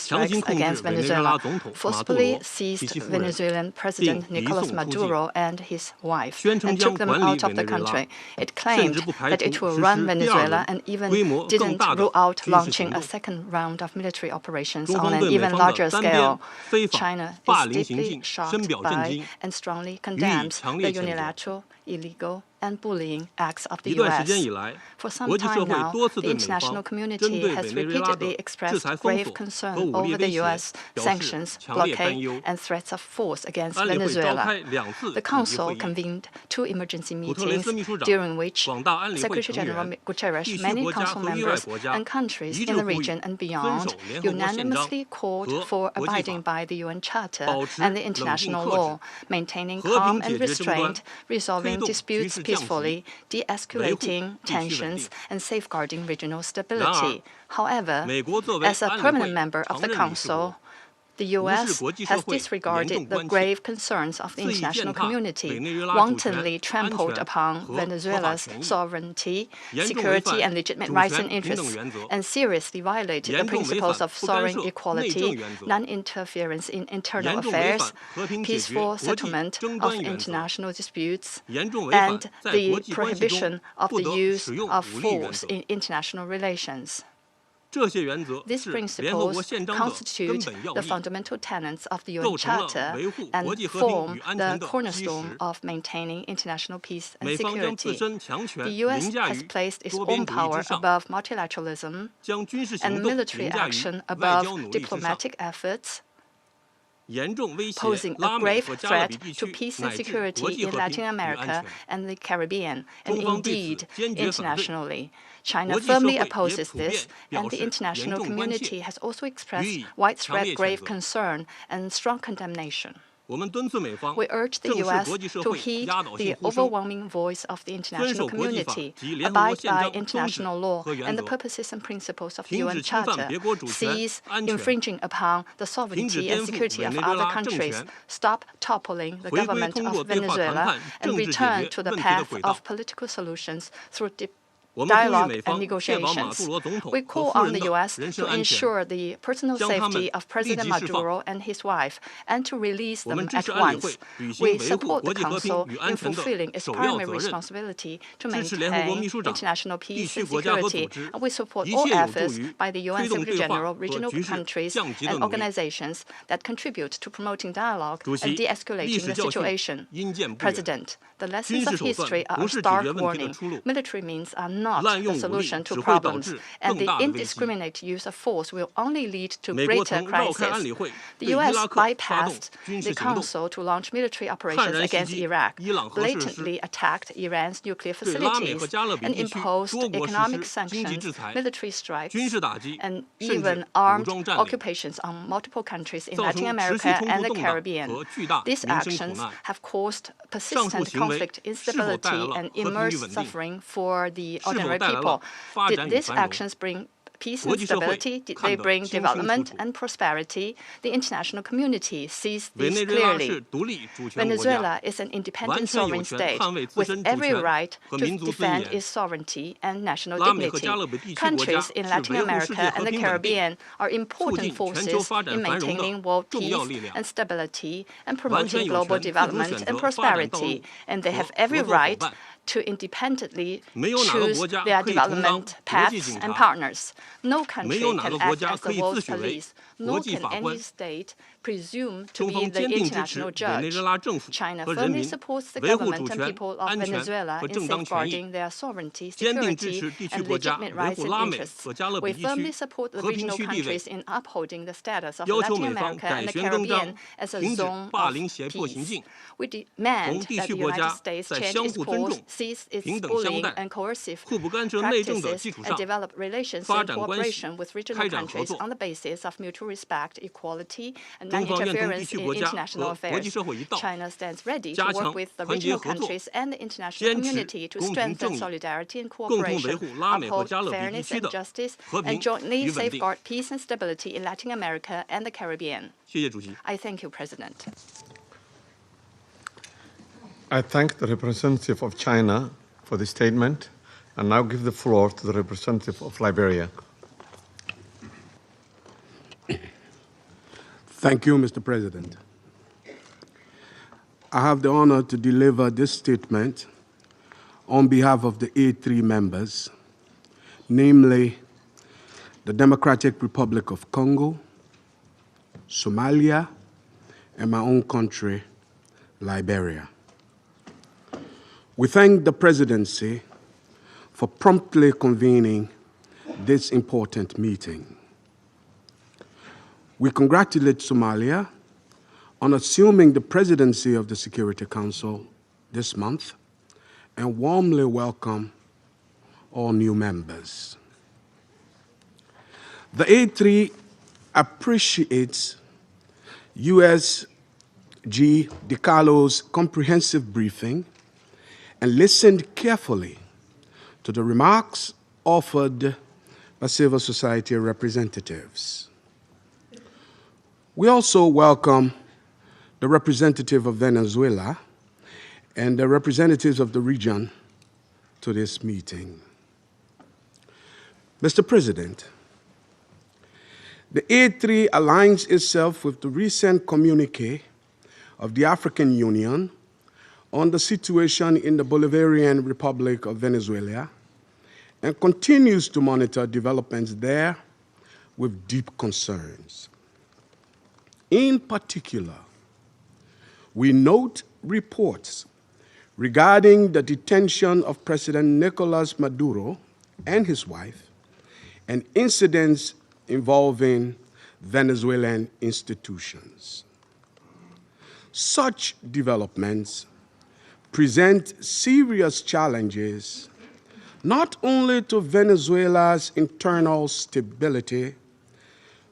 强行控制委内瑞拉总统 forcibly seized Venezuelan President Nicolas Maduro and his wife and took them out of the country. It claimed that it will run Venezuela and even didn't rule out launching a second round of military operations on an even larger scale. China is deeply shocked by and strongly condemns the unilateral, illegal, and bullying acts of the U.S. For some time now, the international community has repeatedly expressed grave concern over the U.S. sanctions, blockade, and threats of force against Venezuela. The Council convened 2 emergency meetings, during which Secretary General Guterres, many Council members, and countries in the region and beyond unanimously called for abiding by the UN Charter and the international law, maintaining calm and restraint, resolving disputes peacefully, de-escalating tensions, and safeguarding regional stability. However, as a permanent member of the Council, the U.S. has disregarded the grave concerns of the international community, wantonly trampled upon Venezuela's sovereignty, security, and legitimate rights and interests, and seriously violated the principles of sovereign equality, non-interference in internal affairs, peaceful settlement of international disputes, and the prohibition of the use of force in international relations. These principles constitute the fundamental tenets of the UN Charter and form the cornerstone of maintaining international peace and security. The U.S. has placed its own power above multilateralism and military action above diplomatic efforts, posing a grave threat to peace and security in Latin America and the Caribbean, and indeed internationally. China firmly opposes this, and the international community has also expressed widespread grave concern and strong condemnation. We urge the U.S. to heed the overwhelming voice of the international community, abide by international law and the purposes and principles of the UN Charter, cease infringing upon the sovereignty and security of other countries, stop toppling the government of Venezuela, and return to the path of political solutions through dialogue and negotiations. We call on the U.S. to ensure the personal safety of President Maduro and his wife and to release them at once. We support the Council in fulfilling its primary responsibility to maintain international peace and security, and we support all efforts by the UN Secretary General, regional countries, and organizations that contribute to promoting dialogue and de-escalating the situation. President, the lessons of history are a stark warning. Military means are not the solution to problems, and the indiscriminate use of force will only lead to greater crisis. The U.S. bypassed the Council to launch military operations against Iraq, blatantly attacked Iran's nuclear facilities, and imposed economic sanctions, military strikes, and even armed occupations on multiple countries in Latin America and the Caribbean. These actions have caused persistent conflict, instability, and immense suffering for the ordinary people. Did these actions bring peace and stability? Did they bring development and prosperity? The international community sees this clearly. Venezuela is an independent sovereign state with every right to defend its sovereignty and national dignity. Countries in Latin America and the Caribbean are important forces in maintaining world peace and stability and promoting global development and prosperity, and they have every right to independently choose their development paths and partners. No country can act as the world's police, nor can any state presume to 中 be 方 the 坚定支持 international 委内 judge. 瑞拉政府 China 和人 firmly 民 supports the 维护 government 主 and 权、 people of 安全 Venezuela 和 in 正当权益， safeguarding their sovereignty, 坚定支 security, 持地区 and 国家 legitimate 维 rights 护 and 拉美 interests. 和加勒 We 比地 firmly 区 support the 和平 regional 区地位， countries in upholding the status of 要求 Latin 美方 America 改 and the 弦更张， Caribbean as a 停止 zone 霸 of 凌胁迫行 peace. 径， We 同 demand 地 that 区 the 国 United 家 States 在 change 相 its 互尊 course, 重、 cease its 平等相 bullying 待、 and coercive 互不干涉内政的 practices, 基础 and 上， develop relations 发 and 展关系， cooperation with regional 开展合 countries 作。 on the basis of mutual respect, equality, and 中方愿同地 non-interference 区 in 国家 international 和国际 affairs. 社会一道， China stands ready to 加强 work with the 团结 regional 合作， countries and the international 坚持 community to 公平 strengthen 正义， solidarity and 共同维 cooperation, 护拉美和 uphold 加勒比地 fairness 区 and 的 justice, 和平 and jointly 与稳定。 safeguard peace and stability in Latin America and the Caribbean. 谢谢主席。 I thank you, President. I thank the representative of China for the statement and now give the floor to the representative of Liberia. Thank you, Mr. President. I have the honor to deliver this statement on behalf of the A3 members, namely the Democratic Republic of Congo, Somalia, and my own country, Liberia. We thank the presidency for promptly convening this important meeting. We congratulate Somalia on assuming the presidency of the Security Council this month and warmly welcome all new members. The A3 appreciates USG DiCarlo's comprehensive briefing and listened carefully to the remarks offered by civil society representatives. We also welcome the representative of Venezuela and the representatives of the region to this meeting. Mr. President, the A3 aligns itself with the recent communiqué of the African Union on the situation in the Bolivarian Republic of Venezuela and continues to monitor developments there with deep concerns. In particular, we note reports regarding the detention of President Nicolas Maduro and his wife and incidents involving Venezuelan institutions. Such developments present serious challenges not only to Venezuela's internal stability,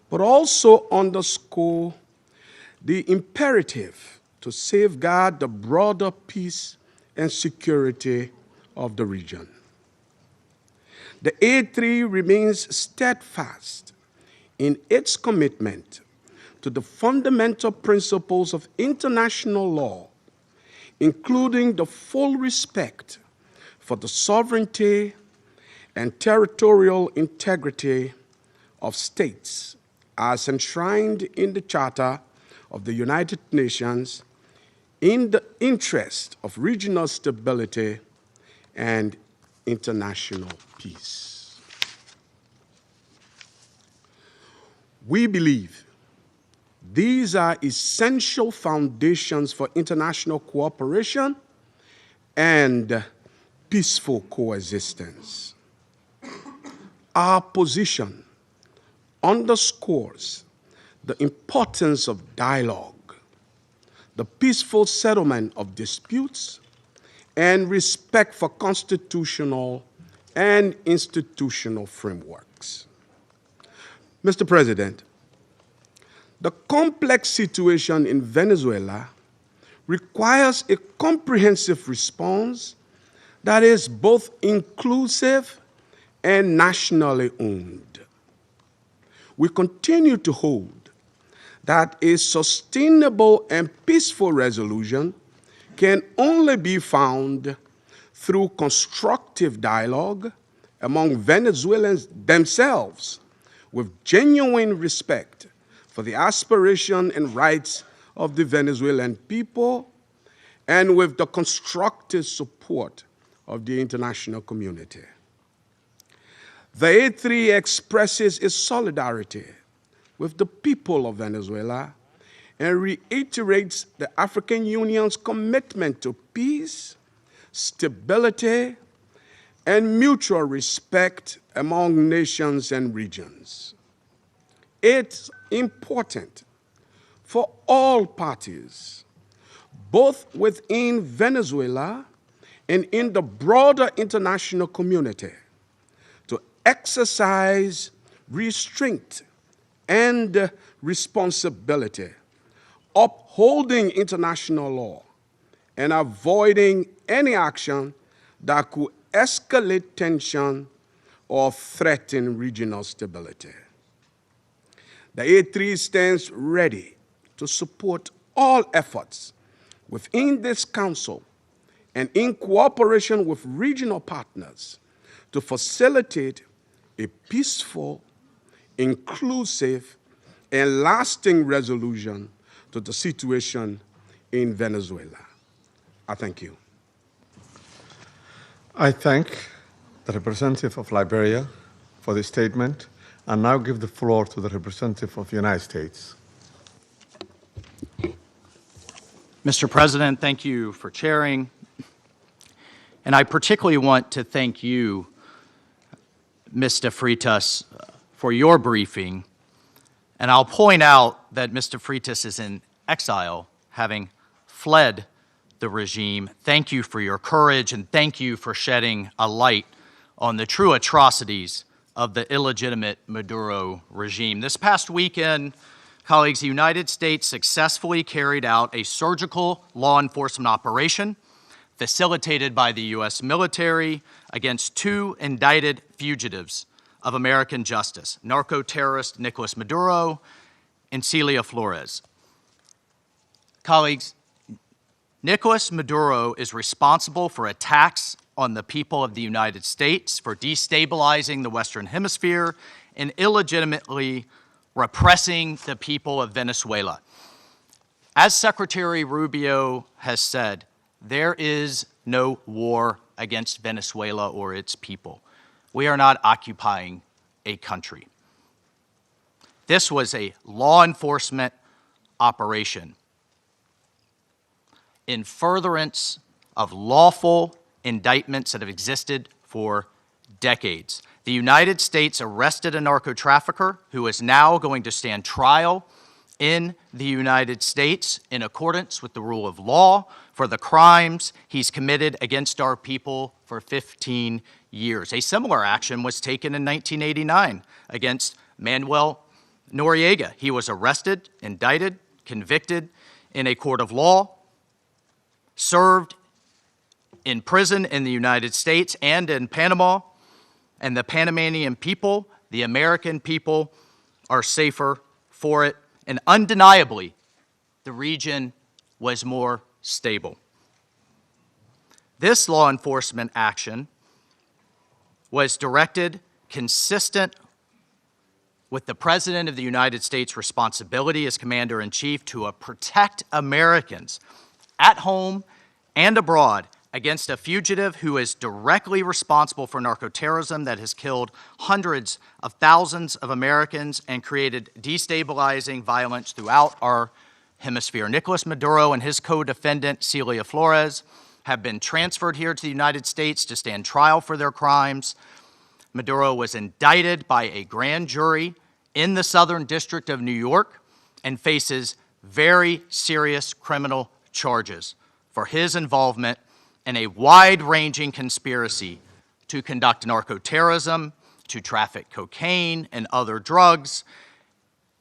but also underscore the imperative to safeguard the broader peace and security of the region. The A3 remains steadfast in its commitment to the fundamental principles of international law, including the full respect for the sovereignty and territorial integrity of states as enshrined in the Charter of the United Nations in the interest of regional stability and international peace. We believe these are essential foundations for international cooperation and peaceful coexistence. Our position underscores the importance of dialogue, the peaceful settlement of disputes, and respect for constitutional and institutional frameworks. Mr. President, the complex situation in Venezuela requires a comprehensive response that is both inclusive and nationally owned. We continue to hold that a sustainable and peaceful resolution can only be found through constructive dialogue among Venezuelans themselves with genuine respect for the aspiration and rights of the Venezuelan people and with the constructive support of the international community. The A3 expresses its solidarity with the people of Venezuela and reiterates the African Union's commitment to peace, stability, and mutual respect among nations and regions. It's important for all parties, both within Venezuela and in the broader international community, to exercise restraint and responsibility, upholding international law, and avoiding any action that could escalate tension or threaten regional stability. The A3 stands ready to support all efforts within this Council and in cooperation with regional partners to facilitate a peaceful, inclusive, and lasting resolution to the situation in Venezuela. I thank you. I thank the representative of Liberia for the statement, and now give the floor to the representative of the United States. Mr. President, thank you for chairing. And I particularly want to thank you, Mr. Freitas, for your briefing. And I'll point out that Mr. Freitas is in exile, having fled the regime. Thank you for your courage, and thank you for shedding a light on the true atrocities of the illegitimate Maduro regime. This past weekend, colleagues, the United States successfully carried out a surgical law enforcement operation facilitated by the U.S. military against two indicted fugitives of American justice, narco-terrorist Nicolas Maduro and Celia Flores. Colleagues, Nicolas Maduro is responsible for attacks on the people of the United States, for destabilizing the Western Hemisphere, and illegitimately repressing the people of Venezuela. As Secretary Rubio has said, there is no war against Venezuela or its people. We are not occupying a country. This was a law enforcement operation in furtherance of lawful indictments that have existed for decades. The United States arrested a narco-trafficker who is now going to stand trial in the United States in accordance with the rule of law for the crimes he's committed against our people for 15 years. A similar action was taken in 1989 against Manuel Noriega. He was arrested, indicted, convicted in a court of law, served in prison in the United States and in Panama, and the Panamanian people, the American people, are safer for it. And undeniably, the region was more stable. This law enforcement action was directed consistent with the President of the United States' responsibility as Commander-in-Chief to protect Americans at home and abroad against a fugitive who is directly responsible for narco-terrorism that has killed hundreds of thousands of Americans and created destabilizing violence throughout our hemisphere. Nicolas Maduro and his co-defendant, Celia Flores, have been transferred here to the United States to stand trial for their crimes. Maduro was indicted by a grand jury in the Southern District of New York and faces very serious criminal charges for his involvement in a wide-ranging conspiracy to conduct narco-terrorism, to traffic cocaine and other drugs,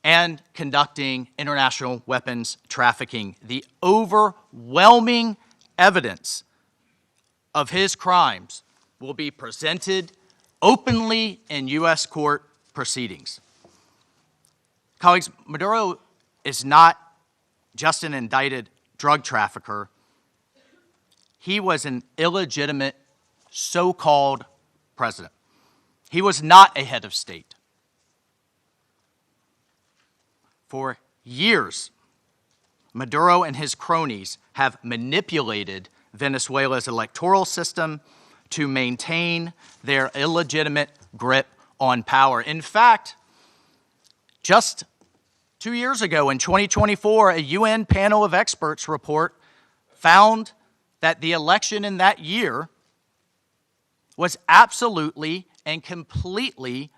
and conducting international weapons trafficking. The overwhelming evidence of his crimes will be presented openly in U.S. court proceedings. Colleagues, Maduro is not just an indicted drug trafficker. He was an illegitimate so-called president. He was not a head of state. For years, Maduro and his cronies have manipulated Venezuela's electoral system to maintain their illegitimate grip on power. In fact, just 2 years ago, in 2024, a UN panel of experts report found that the election in that year was absolutely and completely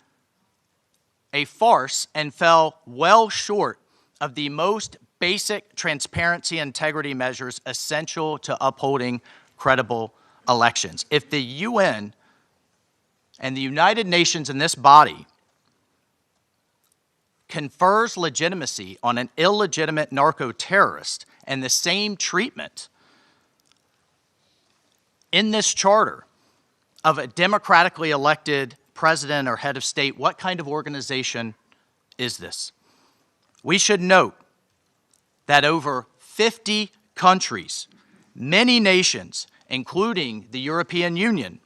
a farce and fell well short of the most basic transparency and integrity measures essential to upholding credible elections. If the UN and the United Nations in this body confers legitimacy on an illegitimate narco-terrorist and the same treatment in this charter of a democratically elected president or head of state, what kind of organization is this? We should note that over 50 countries, many nations, including the European Union,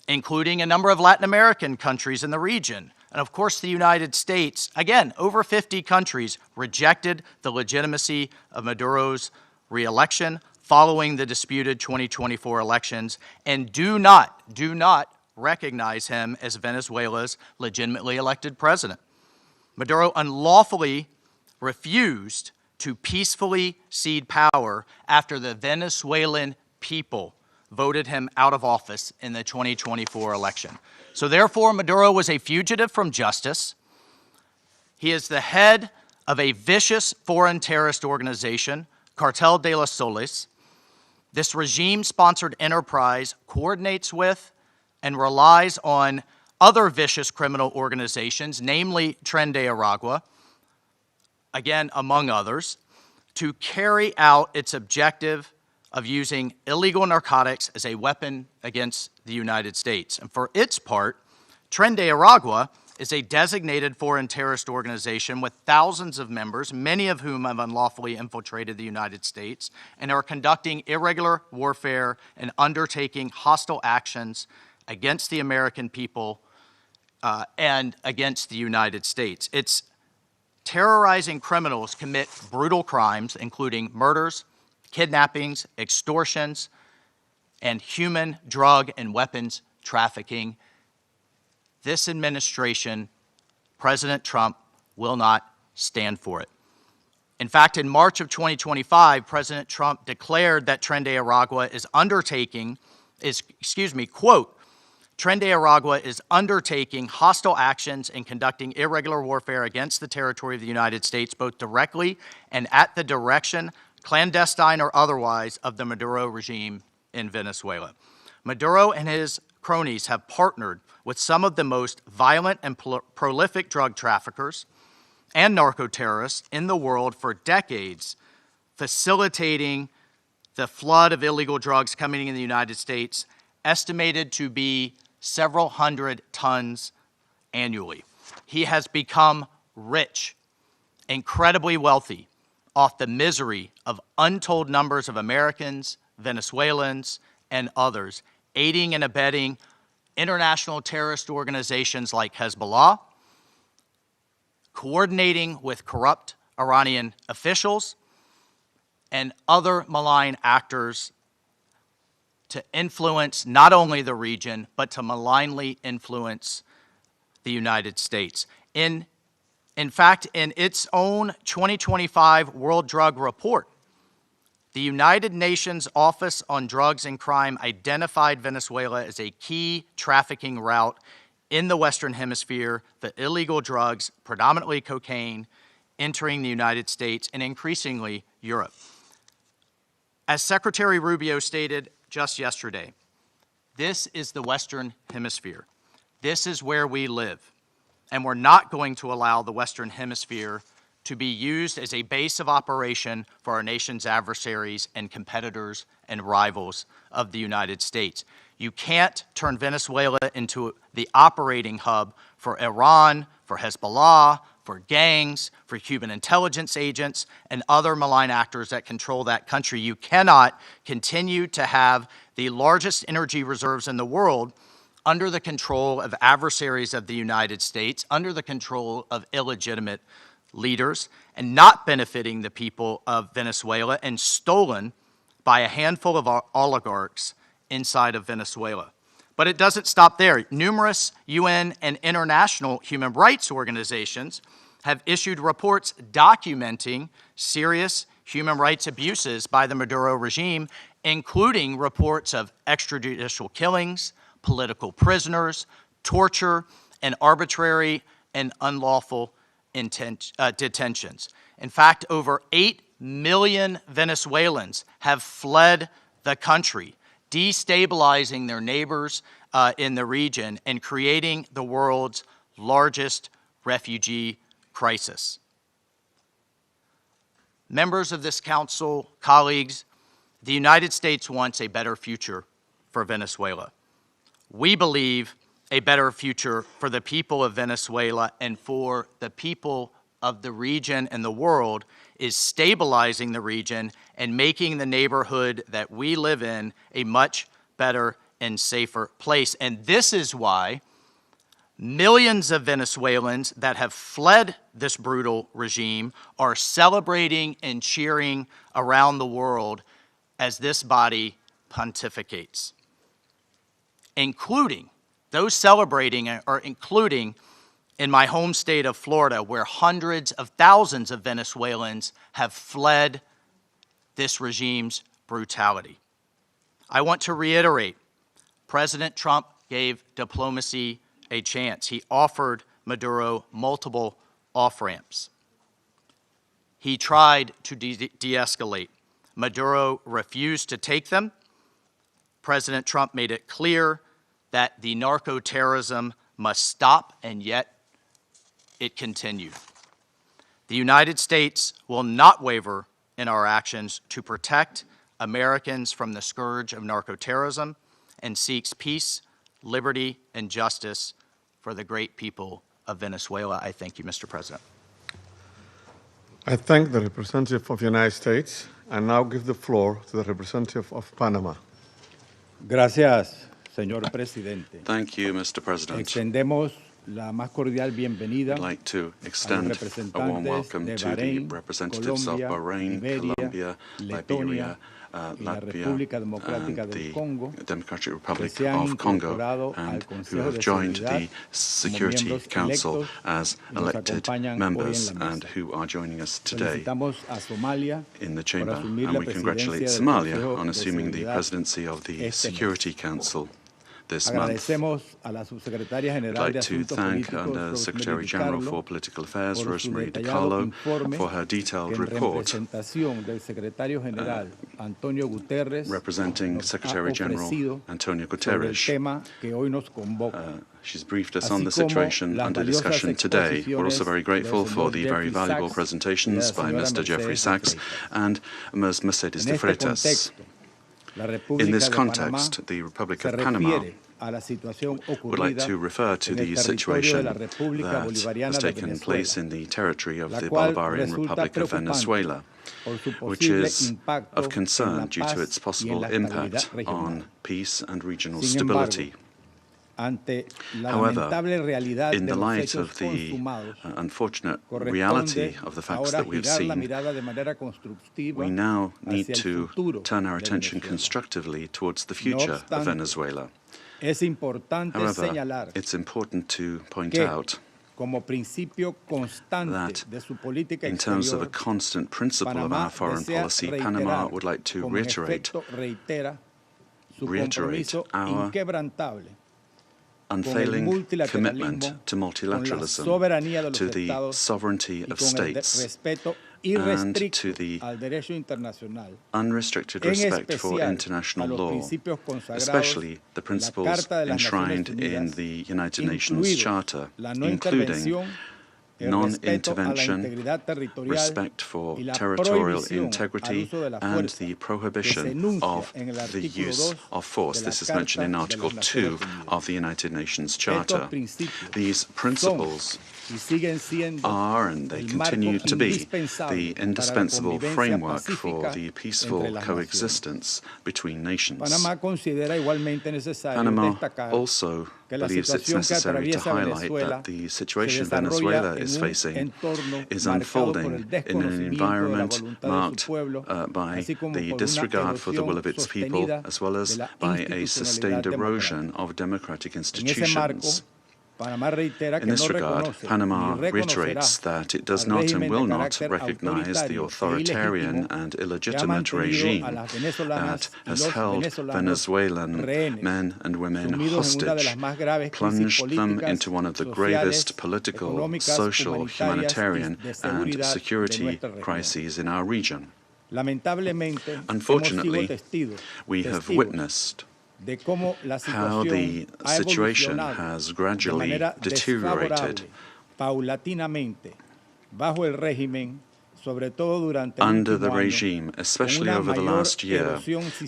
including a number of Latin American countries in the region, and of course the United States, again, over 50 countries rejected the legitimacy of Maduro's re-election following the disputed 2024 elections and do not recognize him as Venezuela's legitimately elected president. Maduro unlawfully refused to peacefully cede power after the Venezuelan people voted him out of office in the 2024 election. So therefore, Maduro was a fugitive from justice. He is the head of a vicious foreign terrorist organization, Cartel de los Soles. This regime-sponsored enterprise coordinates with and relies on other vicious criminal organizations, namely Tren de Aragua, again, among others, to carry out its objective of using illegal narcotics as a weapon against the United States. And for its part, Tren de Aragua is a designated foreign terrorist organization with thousands of members, many of whom have unlawfully infiltrated the United States and are conducting irregular warfare and undertaking hostile actions against the American people and against the United States. It's terrorizing criminals commit brutal crimes, including murders, kidnappings, extortions, and human, drug, and weapons trafficking. This administration, President Trump, will not stand for it. In fact, in March of 2025, President Trump declared that Tren de Aragua is quote, Tren de Aragua is undertaking hostile actions and conducting irregular warfare against the territory of the United States, both directly and at the direction, clandestine or otherwise, of the Maduro regime in Venezuela. Maduro and his cronies have partnered with some of the most violent and prolific drug traffickers and narco-terrorists in the world for decades, facilitating the flood of illegal drugs coming in the United States, estimated to be several hundred tons annually. He has become rich, incredibly wealthy, off the misery of untold numbers of Americans, Venezuelans, and others, aiding and abetting international terrorist organizations like Hezbollah, coordinating with corrupt Iranian officials, and other malign actors to influence not only the region, but to malignly influence the United States. In fact, in its own 2025 World Drug Report, the United Nations Office on Drugs and Crime identified Venezuela as a key trafficking route in the Western Hemisphere for illegal drugs, predominantly cocaine, entering the United States and increasingly Europe. As Secretary Rubio stated just yesterday, this is the Western Hemisphere. This is where we live. And we're not going to allow the Western Hemisphere to be used as a base of operation for our nation's adversaries and competitors and rivals of the United States. You can't turn Venezuela into the operating hub for Iran, for Hezbollah, for gangs, for Cuban intelligence agents, and other malign actors that control that country. You cannot continue to have the largest energy reserves in the world under the control of adversaries of the United States, under the control of illegitimate leaders, and not benefiting the people of Venezuela, and stolen by a handful of oligarchs inside of Venezuela. But it doesn't stop there. Numerous UN and international human rights organizations have issued reports documenting serious human rights abuses by the Maduro regime, including reports of extrajudicial killings, political prisoners, torture, and arbitrary and unlawful detentions. In fact, over 8 million Venezuelans have fled the country, destabilizing their neighbors in the region and creating the world's largest refugee crisis. Members of this council, colleagues, the United States wants a better future for Venezuela. We believe a better future for the people of Venezuela and for the people of the region and the world is stabilizing the region and making the neighborhood that we live in a much better and safer place. And this is why millions of Venezuelans that have fled this brutal regime are celebrating and cheering around the world as this body pontificates, including those celebrating are including in my home state of Florida, where hundreds of thousands of Venezuelans have fled this regime's brutality. I want to reiterate, President Trump gave diplomacy a chance. He offered Maduro multiple off-ramps. He tried to de-escalate. Maduro refused to take them. President Trump made it clear that the narco-terrorism must stop, and yet it continued. The United States will not waver in our actions to protect Americans from the scourge of narco-terrorism and seeks peace, liberty, and justice for the great people of Venezuela. I thank you, Mr. President. I thank the representative of the United States and now give the floor to the representative of Panama. Gracias, señor presidente. Thank you, Mr. President. Extendemos la más cordial bienvenida. I'd like to extend a warm welcome to the representatives of Bahrain, Colombia, Liberia, Latvia, and the Democratic Republic of Congo, and who have joined the Security Council as elected members and who are joining us today in the chamber. And we congratulate Somalia on assuming the presidency of the Security Council this month. I'd like to thank the Secretary General for Political Affairs, Rosemary DiCarlo, for her detailed report representing Secretary General Antonio Guterres. She's briefed us on the situation under discussion today. We're also very grateful for the very valuable presentations by Mr. Jeffrey Sachs and Ms. Mercedes de Freitas. In this context, the Republic of Panama would like to refer to the situation that has taken place in the territory of the Bolivarian Republic of Venezuela, which is of concern due to its possible impact on peace and regional stability. However, in the light of the unfortunate reality of the facts that we've seen, we now need to turn our attention constructively towards the future of Venezuela. However, it's important to point out that in terms of a constant principle of our foreign policy, Panama would like to reiterate our unfailing commitment to multilateralism, to the sovereignty of states, and to the unrestricted respect for international law, especially the principles enshrined in the United Nations Charter, including non-intervention, respect for territorial integrity, and the prohibition of the use of force. This is mentioned in Article 2 of the United Nations Charter. These principles are, and they continue to be, the indispensable framework for the peaceful coexistence between nations. Panama also believes it's necessary to highlight that the situation Venezuela is facing is unfolding in an environment marked by the disregard for the will of its people, as well as by a sustained erosion of democratic institutions. In this regard, Panama reiterates that it does not and will not recognize the authoritarian and illegitimate regime that has held Venezuelan men and women hostage, plunged them into one of the gravest political, social, humanitarian, and security crises in our region. Unfortunately, we have witnessed how the situation has gradually deteriorated under the regime, especially over the last year,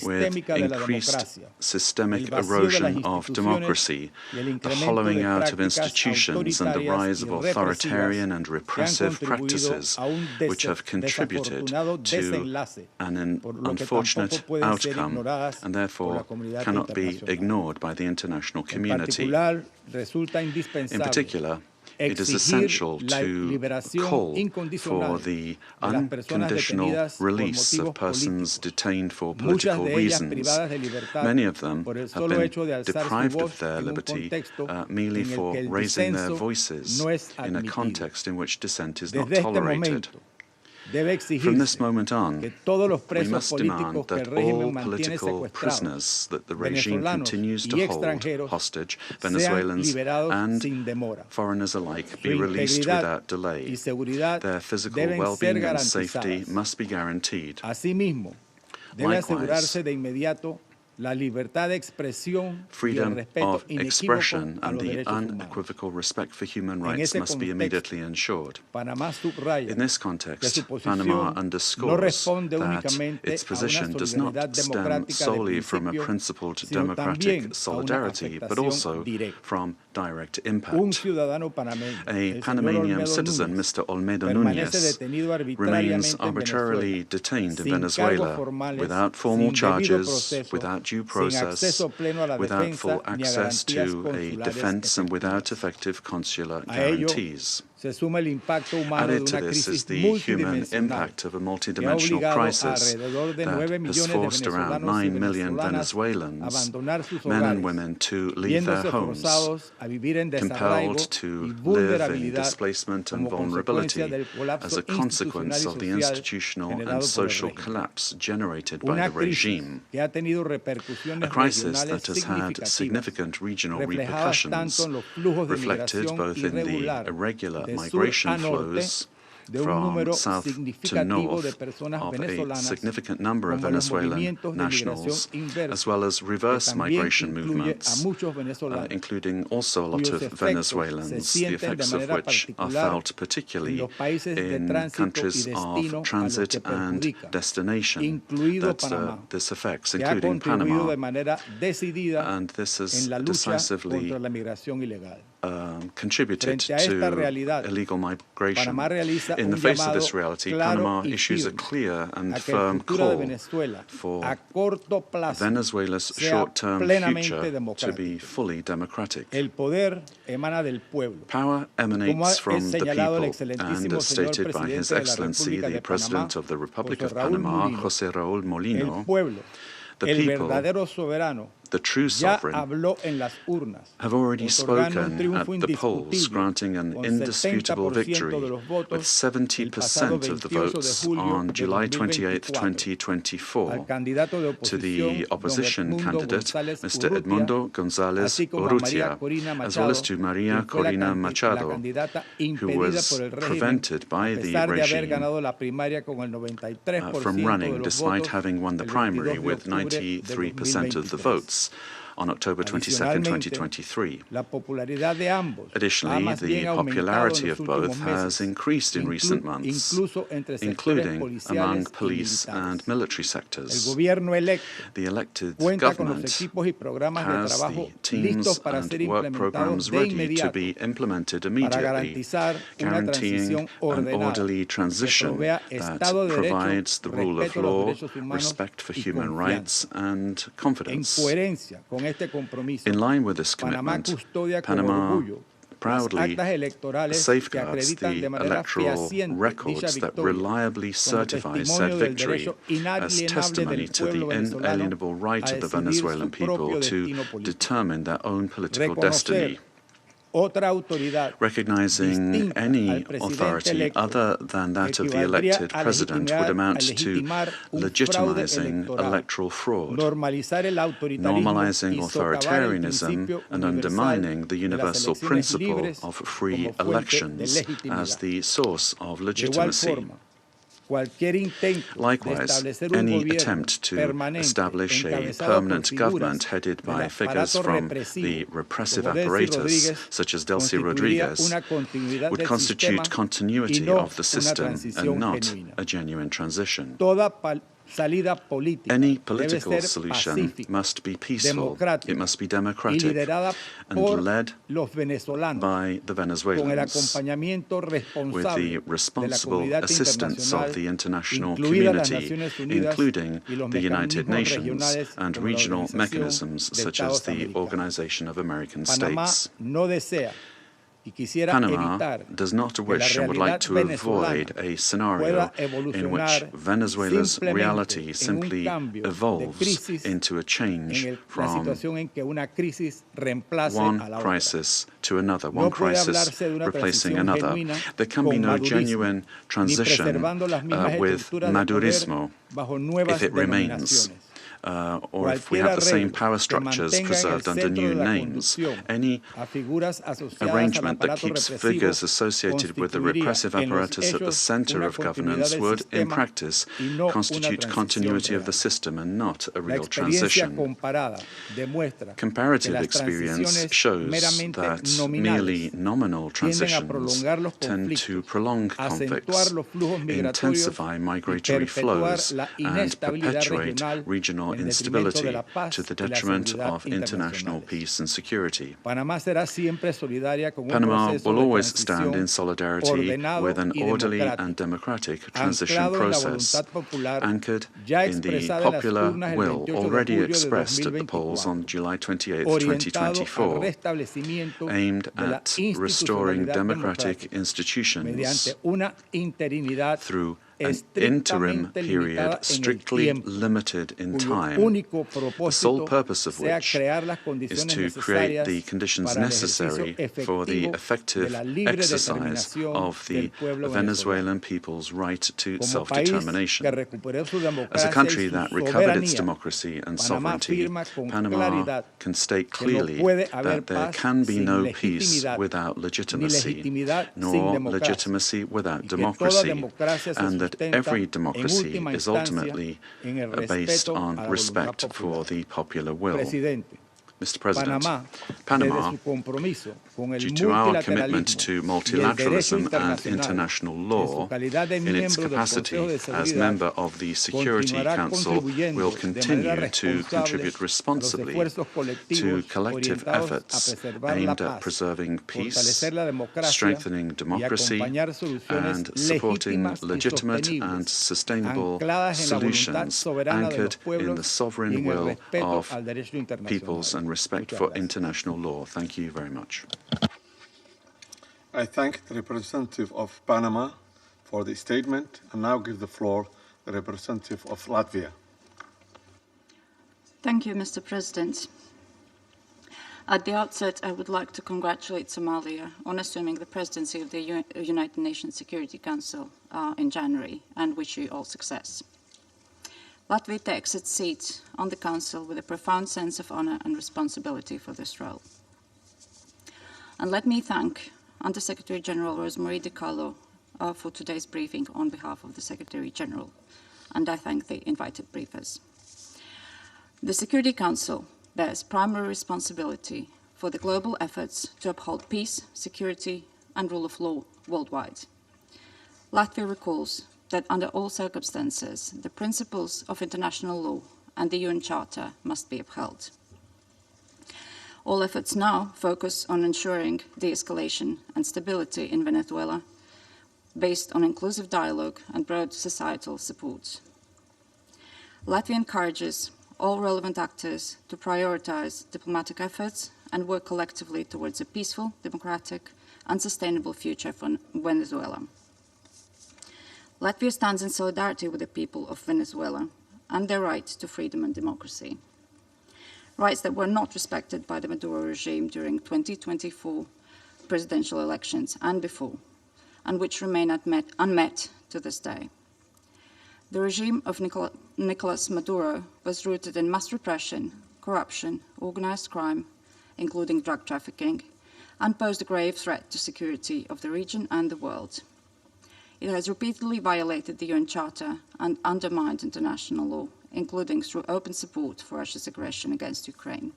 with increased systemic erosion of democracy, the hollowing out of institutions, and the rise of authoritarian and repressive practices, which have contributed to an unfortunate outcome and therefore cannot be ignored by the international community. In particular, it is essential to call for the unconditional release of persons detained for political reasons. Many of them have been deprived of their liberty merely for raising their voices in a context in which dissent is not tolerated. From this moment on, we must demand that all political prisoners that the regime continues to hold hostage, Venezuelans and foreigners alike, be released without delay. Their physical well-being and safety must be guaranteed. Likewise, freedom of expression and the unequivocal respect for human rights must be immediately ensured. In this context, Panama underscores that its position does not stem solely from a principled democratic solidarity, but also from direct impact. A Panamanian citizen, Mr. Olmedo Núñez, remains arbitrarily detained in Venezuela without formal charges, without due process, without full access to a defense, and without effective consular guarantees. Added to this is the human impact of a multidimensional crisis that has forced around 9 million Venezuelans, men and women, to leave their homes, compelled to live in displacement and vulnerability as a consequence of the institutional and social collapse generated by the regime. A crisis that has had significant regional repercussions, reflected both in the irregular migration flows from south to north of a significant number of Venezuelan nationals, as well as reverse migration movements, including also a lot of Venezuelans, the effects of which are felt particularly in countries of transit and destination that this affects, including Panama. And this has decisively contributed to illegal migration. In the face of this reality, Panama issues a clear and firm call for Venezuela's short-term future to be fully democratic. Power emanates from the people, and as stated by His Excellency, the President of the Republic of Panama, José Raúl Molino, the people, the true sovereign, have already spoken at the polls, granting an indisputable victory with 70% of the votes on July 28, 2024, to the opposition candidate, Mr. Edmundo González Urrutia, as well as to María Corina Machado, who was prevented by the regime from running despite having won the primary with 93% of the votes on October 22, 2023. Additionally, the popularity of both has increased in recent months, including among police and military sectors. The elected government has the teams and work programs ready to be implemented immediately, guaranteeing an orderly transition that provides the rule of law, respect for human rights, and confidence. In line with this commitment, Panama proudly safeguards the electoral records that reliably certify said victory as testimony to the inalienable right of the Venezuelan people to determine their own political destiny. Recognizing any authority other than that of the elected president would amount to legitimizing electoral fraud, normalizing authoritarianism and undermining the universal principle of free elections as the source of legitimacy. Likewise, any attempt to establish a permanent government headed by figures from the repressive apparatus, such as Delcy Rodriguez, would constitute continuity of the system and not a genuine transition. Any political solution must be peaceful, it must be democratic, and led by the Venezuelans, with the responsible assistance of the international community, including the United Nations and regional mechanisms such as the Organization of American States. Panama does not wish and would like to avoid a scenario in which Venezuela's reality simply evolves into a change from one crisis to another, one crisis replacing another. There can be no genuine transition with Madurismo if it remains. Or if we have the same power structures preserved under new names. Any arrangement that keeps figures associated with the repressive apparatus at the center of governance would, in practice, constitute continuity of the system and not a real transition. Comparative experience shows that merely nominal transitions tend to prolong conflicts, intensify migratory flows, and perpetuate regional instability to the detriment of international peace and security. Panama will always stand in solidarity with an orderly and democratic transition process, anchored in the popular will already expressed at the polls on July 28, 2024, aimed at restoring democratic institutions through an interim period strictly limited in time, the sole purpose of which is to create the conditions necessary for the effective exercise of the Venezuelan people's right to self-determination. As a country that recovered its democracy and sovereignty, Panama can state clearly that there can be no peace without legitimacy, nor legitimacy without democracy, and that every democracy is ultimately based on respect for the popular will. Mr. President, Panama, due to our commitment to multilateralism and international law, in its capacity as member of the Security Council, will continue to contribute responsibly to collective efforts aimed at preserving peace, strengthening democracy, and supporting legitimate and sustainable solutions anchored in the sovereign will of peoples and respect for international law. Thank you very much. I thank the representative of Panama for the statement and now give the floor to the representative of Latvia. Thank you, Mr. President. At the outset, I would like to congratulate Somalia on assuming the presidency of the United Nations Security Council in January and wish you all success. Latvia takes its seat on the Council with a profound sense of honor and responsibility for this role. And let me thank Under-Secretary General Rosemary DiCarlo for today's briefing on behalf of the Secretary General, and I thank the invited briefers. The Security Council bears primary responsibility for the global efforts to uphold peace, security, and rule of law worldwide. Latvia recalls that under all circumstances, the principles of international law and the UN Charter must be upheld. All efforts now focus on ensuring de-escalation and stability in Venezuela based on inclusive dialogue and broad societal support. Latvia encourages all relevant actors to prioritize diplomatic efforts and work collectively towards a peaceful, democratic, and sustainable future for Venezuela. Latvia stands in solidarity with the people of Venezuela and their right to freedom and democracy. Rights that were not respected by the Maduro regime during 2024 presidential elections and before, and which remain unmet to this day. The regime of Nicolas Maduro was rooted in mass repression, corruption, organized crime, including drug trafficking, and posed a grave threat to security of the region and the world. It has repeatedly violated the UN Charter and undermined international law, including through open support for Russia's aggression against Ukraine.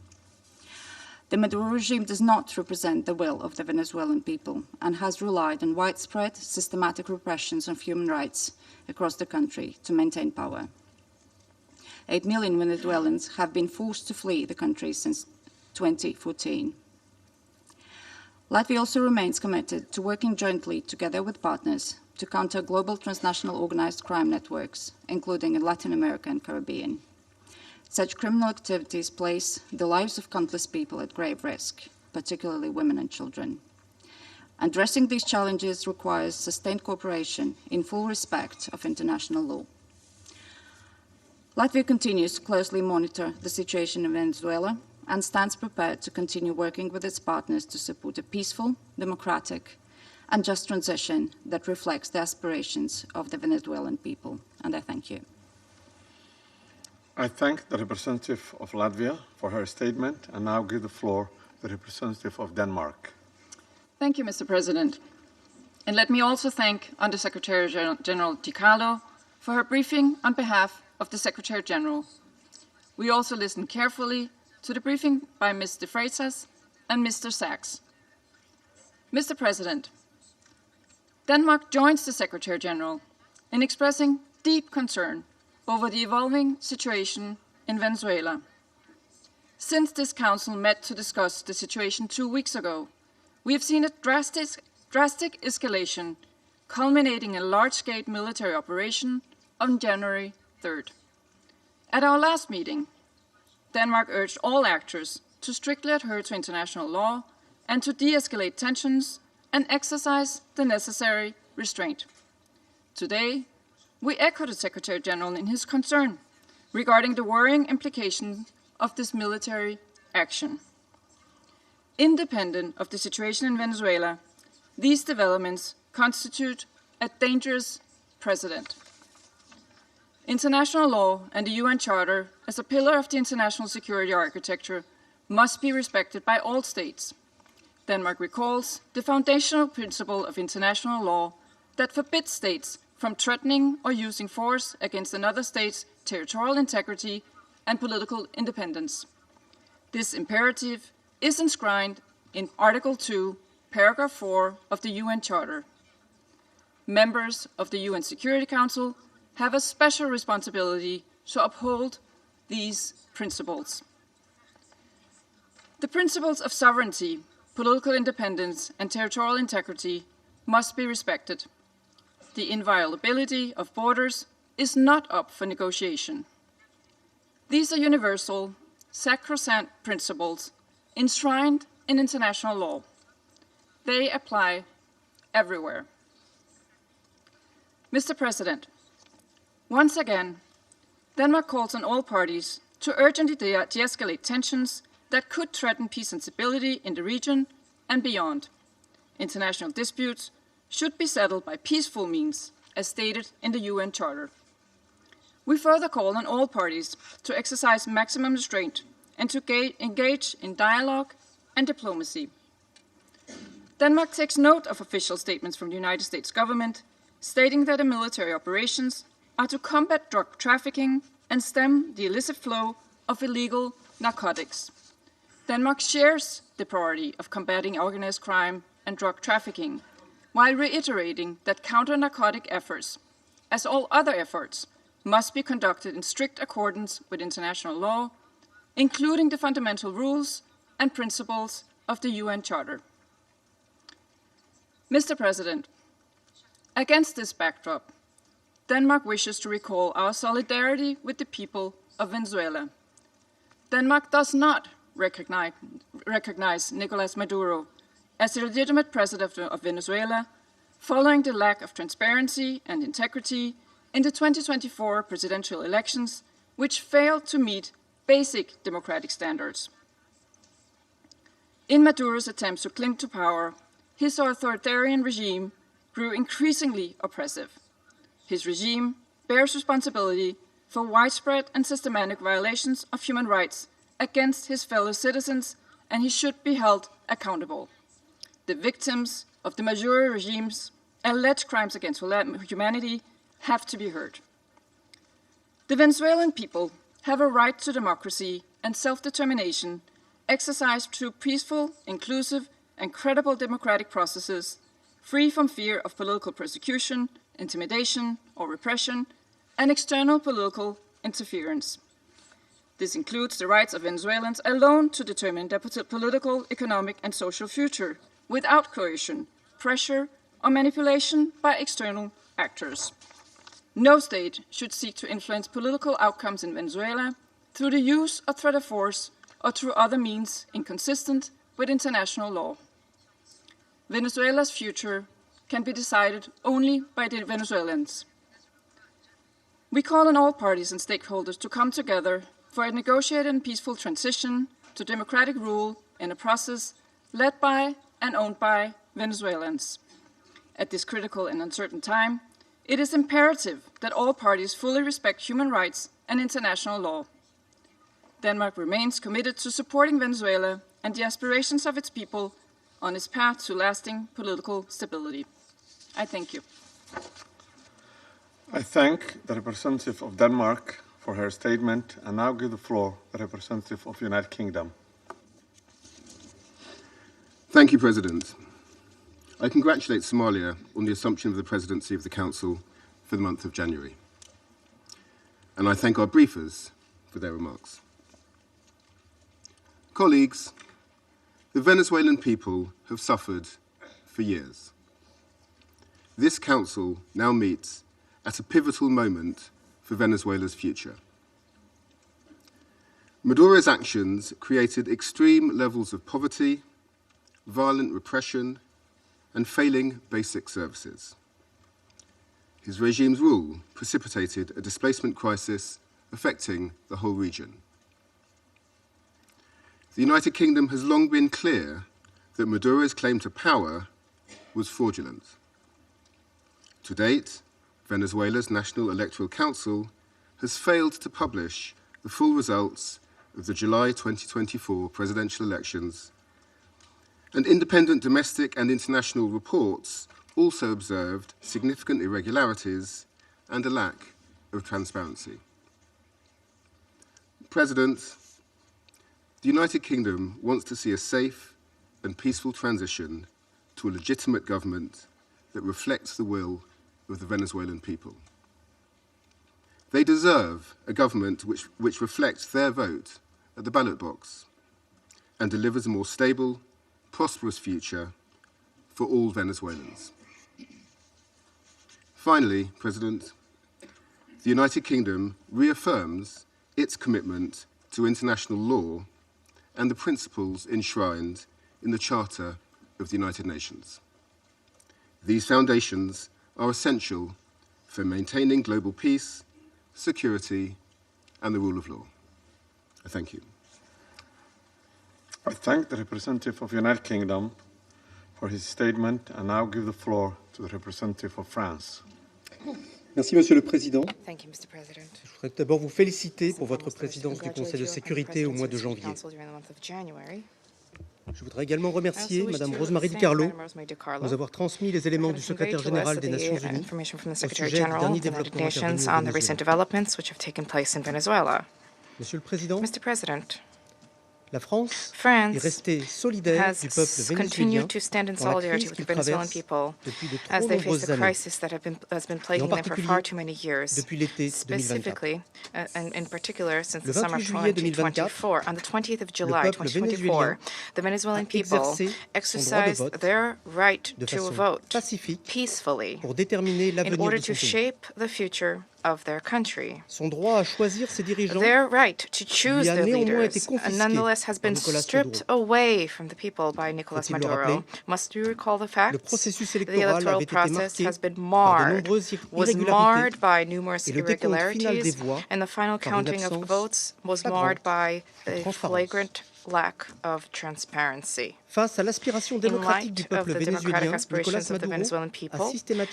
The Maduro regime does not represent the will of the Venezuelan people and has relied on widespread, systematic repressions of human rights across the country to maintain power. 8 million Venezuelans have been forced to flee the country since 2014. Latvia also remains committed to working jointly together with partners to counter global transnational organized crime networks, including in Latin America and Caribbean. Such criminal activities place the lives of countless people at grave risk, particularly women and children. Addressing these challenges requires sustained cooperation in full respect of international law. Latvia continues to closely monitor the situation in Venezuela and stands prepared to continue working with its partners to support a peaceful, democratic, and just transition that reflects the aspirations of the Venezuelan people. And I thank you. I thank the representative of Latvia for her statement and now give the floor to the representative of Denmark. Thank you, Mr. President. And let me also thank Under-Secretary General DiCarlo for her briefing on behalf of the Secretary General. We also listened carefully to the briefing by Mr. Freitas and Mr. Sachs. Mr. President, Denmark joins the Secretary General in expressing deep concern over the evolving situation in Venezuela. Since this Council met to discuss the situation 2 weeks ago, we have seen a drastic escalation culminating in a large-scale military operation on January 3rd. At our last meeting, Denmark urged all actors to strictly adhere to international law and to de-escalate tensions and exercise the necessary restraint. Today, we echo the Secretary General in his concern regarding the worrying implications of this military action. Independent of the situation in Venezuela, these developments constitute a dangerous precedent. International law and the UN Charter, as a pillar of the international security architecture, must be respected by all states. Denmark recalls the foundational principle of international law that forbids states from threatening or using force against another state's territorial integrity and political independence. This imperative is enshrined in Article 2, Paragraph 4 of the UN Charter. Members of the UN Security Council have a special responsibility to uphold these principles. The principles of sovereignty, political independence, and territorial integrity must be respected. The inviolability of borders is not up for negotiation. These are universal, sacrosanct principles enshrined in international law. They apply everywhere. Mr. President, once again, Denmark calls on all parties to urgently de-escalate tensions that could threaten peace and stability in the region and beyond. International disputes should be settled by peaceful means, as stated in the UN Charter. We further call on all parties to exercise maximum restraint and to engage in dialogue and diplomacy. Denmark takes note of official statements from the United States government stating that the military operations are to combat drug trafficking and stem the illicit flow of illegal narcotics. Denmark shares the priority of combating organized crime and drug trafficking, while reiterating that counter-narcotic efforts, as all other efforts, must be conducted in strict accordance with international law, including the fundamental rules and principles of the UN Charter. Mr. President, against this backdrop, Denmark wishes to recall our solidarity with the people of Venezuela. Denmark does not recognize Nicolas Maduro as the legitimate president of Venezuela, following the lack of transparency and integrity in the 2024 presidential elections, which failed to meet basic democratic standards. In Maduro's attempts to cling to power, his authoritarian regime grew increasingly oppressive. His regime bears responsibility for widespread and systematic violations of human rights against his fellow citizens, and he should be held accountable. The victims of the Maduro regime's alleged crimes against humanity have to be heard. The Venezuelan people have a right to democracy and self-determination exercised through peaceful, inclusive, and credible democratic processes, free from fear of political persecution, intimidation, or repression, and external political interference. This includes the rights of Venezuelans alone to determine their political, economic, and social future without coercion, pressure, or manipulation by external actors. No state should seek to influence political outcomes in Venezuela through the use or threat of force or through other means inconsistent with international law. Venezuela's future can be decided only by the Venezuelans. We call on all parties and stakeholders to come together for a negotiated and peaceful transition to democratic rule in a process led by and owned by Venezuelans. At this critical and uncertain time, it is imperative that all parties fully respect human rights and international law. Denmark remains committed to supporting Venezuela and the aspirations of its people on its path to lasting political stability. I thank you. I thank the representative of Denmark for her statement and now give the floor to the representative of the United Kingdom. Thank you, President. I congratulate Somalia on the assumption of the presidency of the Council for the month of January. And I thank our briefers for their remarks. Colleagues, the Venezuelan people have suffered for years. This Council now meets at a pivotal moment for Venezuela's future. Maduro's actions created extreme levels of poverty, violent repression, and failing basic services. His regime's rule precipitated a displacement crisis affecting the whole region. The United Kingdom has long been clear that Maduro's claim to power was fraudulent. To date, Venezuela's National Electoral Council has failed to publish the full results of the July 2024 presidential elections, and independent domestic and international reports also observed significant irregularities and a lack of transparency. President, the United Kingdom wants to see a safe and peaceful transition to a legitimate government that reflects the will of the Venezuelan people. They deserve a government which reflects their vote at the ballot box and delivers a more stable, prosperous future for all Venezuelans. Finally, President, the United Kingdom reaffirms its commitment to international law and the principles enshrined in the Charter of the United Nations. These foundations are essential for maintaining global peace, security, and the rule of law. I thank you. I thank the representative of the United Kingdom for his statement and now give the floor to the representative of France. Merci, Monsieur le Président. Thank you, Mr. President. Je voudrais d'abord vous féliciter pour votre présidence du Conseil de sécurité au mois de janvier. Je voudrais également remercier Madame Rosemary DiCarlo de nous avoir transmis les éléments du secrétaire général des Nations Unies au sujet du dernier développement intervenu au Venezuela. Monsieur le Président, la France est restée solidaire du peuple vénézuélien dans la crise qu'il traverse depuis de trop nombreuses années, et en particulier depuis l'été 2024. Le 28 juillet 2024, le peuple vénézuélien a exercé son droit de vote de façon pacifique pour déterminer l'avenir de son pays. Son droit à choisir ses dirigeants lui a néanmoins été confisqué par Nicolas Maduro. Le processus électoral avait été marqué par de nombreuses irrégularités et le décompte final des voix par une absence flagrante de transparence. lack of transparency. Face à l'aspiration démocratique du peuple vénézuélien,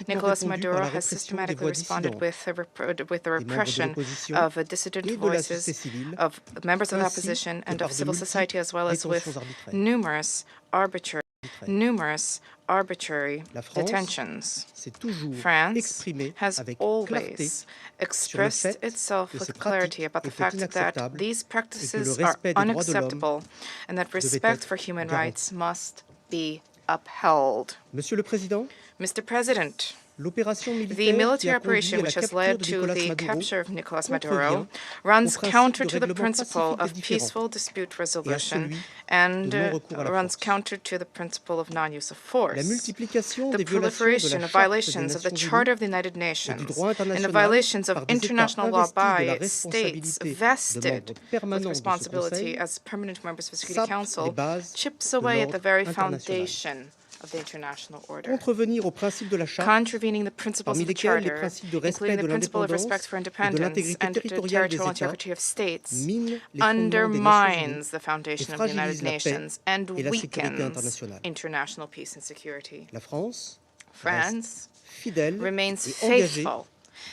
Nicolas Maduro has systematically responded with the repression of dissident voices, of members of the opposition, and of civil society, as well as with numerous arbitrary detentions. France has always expressed itself with clarity about the fact that these practices are unacceptable and that respect for human rights must be upheld. Mr. President, the military operation which has led to the capture of Nicolas Maduro runs counter to the principle of peaceful dispute resolution and runs counter to the principle of non-use of force. The proliferation of violations of the Charter of the United Nations and the violations of international law by states vested with responsibility as permanent members of the Security Council chips away at the very foundation of the international order. Contravening the principles of the Charter, including the principle of respect for independence and territorial integrity of states, undermines the foundation of the United Nations and weakens international peace and security. France remains faithful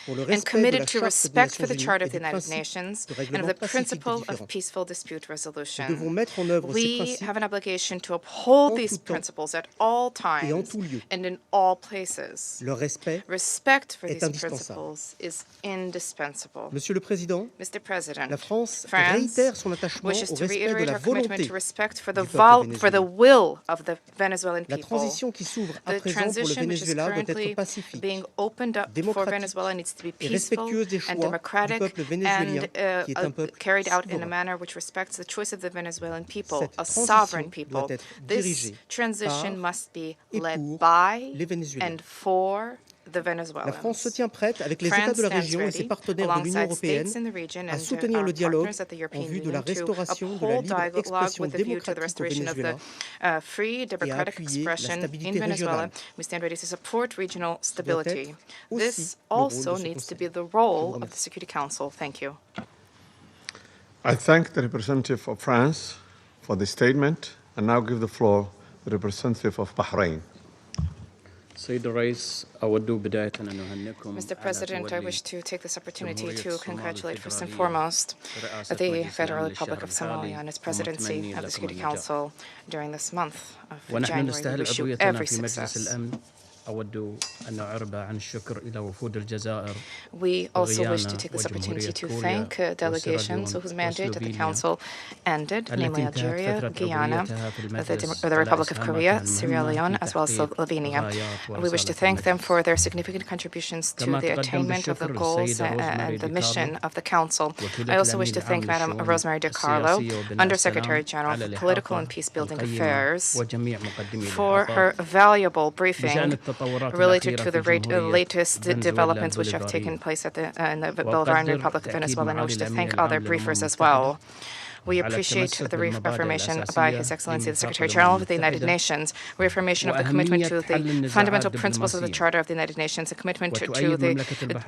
and committed to respect for the Charter of the United Nations and of the principle of peaceful dispute resolution. We have an obligation to uphold these principles at all times and in all places. Respect for these principles is indispensable. Mr. President, France wishes to reiterate our commitment to respect for the will of the Venezuelan people. The transition which is currently being opened up for Venezuela needs to be peaceful and democratic and carried out in a manner which respects the choice of the Venezuelan people, a sovereign people. This transition must be led by and for the Venezuelans. France stands ready, alongside states in the region and our partners at the European Union, to uphold dialogue with a view to the restoration of the free, democratic expression in Venezuela. We stand ready to support regional stability. This also needs to be the role of the Security Council. Thank you. I thank the representative of France for the statement and now give the floor to the representative of Bahrain. Mr. President, I wish to take this opportunity to congratulate first and foremost the Federal Republic of Somalia on its presidency of the Security Council during this month of January. We wish you every success. We also wish to take this opportunity to thank delegations whose mandate at the Council ended, namely Algeria, Guyana, the Republic of Korea, Sierra Leone, as well as Slovenia. We wish to thank them for their significant contributions to the attainment of the goals and the mission of the Council. I also wish to thank Madam Rosemary DiCarlo, Undersecretary General for Political and Peace-Building Affairs, for her valuable briefing related to the latest developments which have taken place in the Bolivarian Republic of Venezuela, and I wish to thank other briefers as well. We appreciate the reaffirmation by His Excellency the Secretary General of the United Nations, reaffirmation of the commitment to the fundamental principles of the Charter of the United Nations, a commitment to the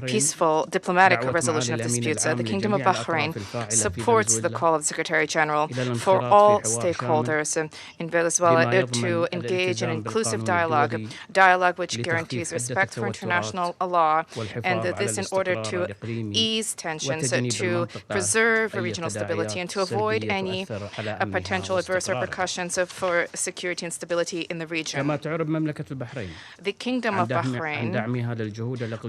peaceful diplomatic resolution of disputes. The Kingdom of Bahrain supports the call of the Secretary General for all stakeholders in Venezuela to engage in inclusive dialogue which guarantees respect for international law, and this in order to ease tensions, to preserve regional stability, and to avoid any potential adverse repercussions for security and stability in the region. The Kingdom of Bahrain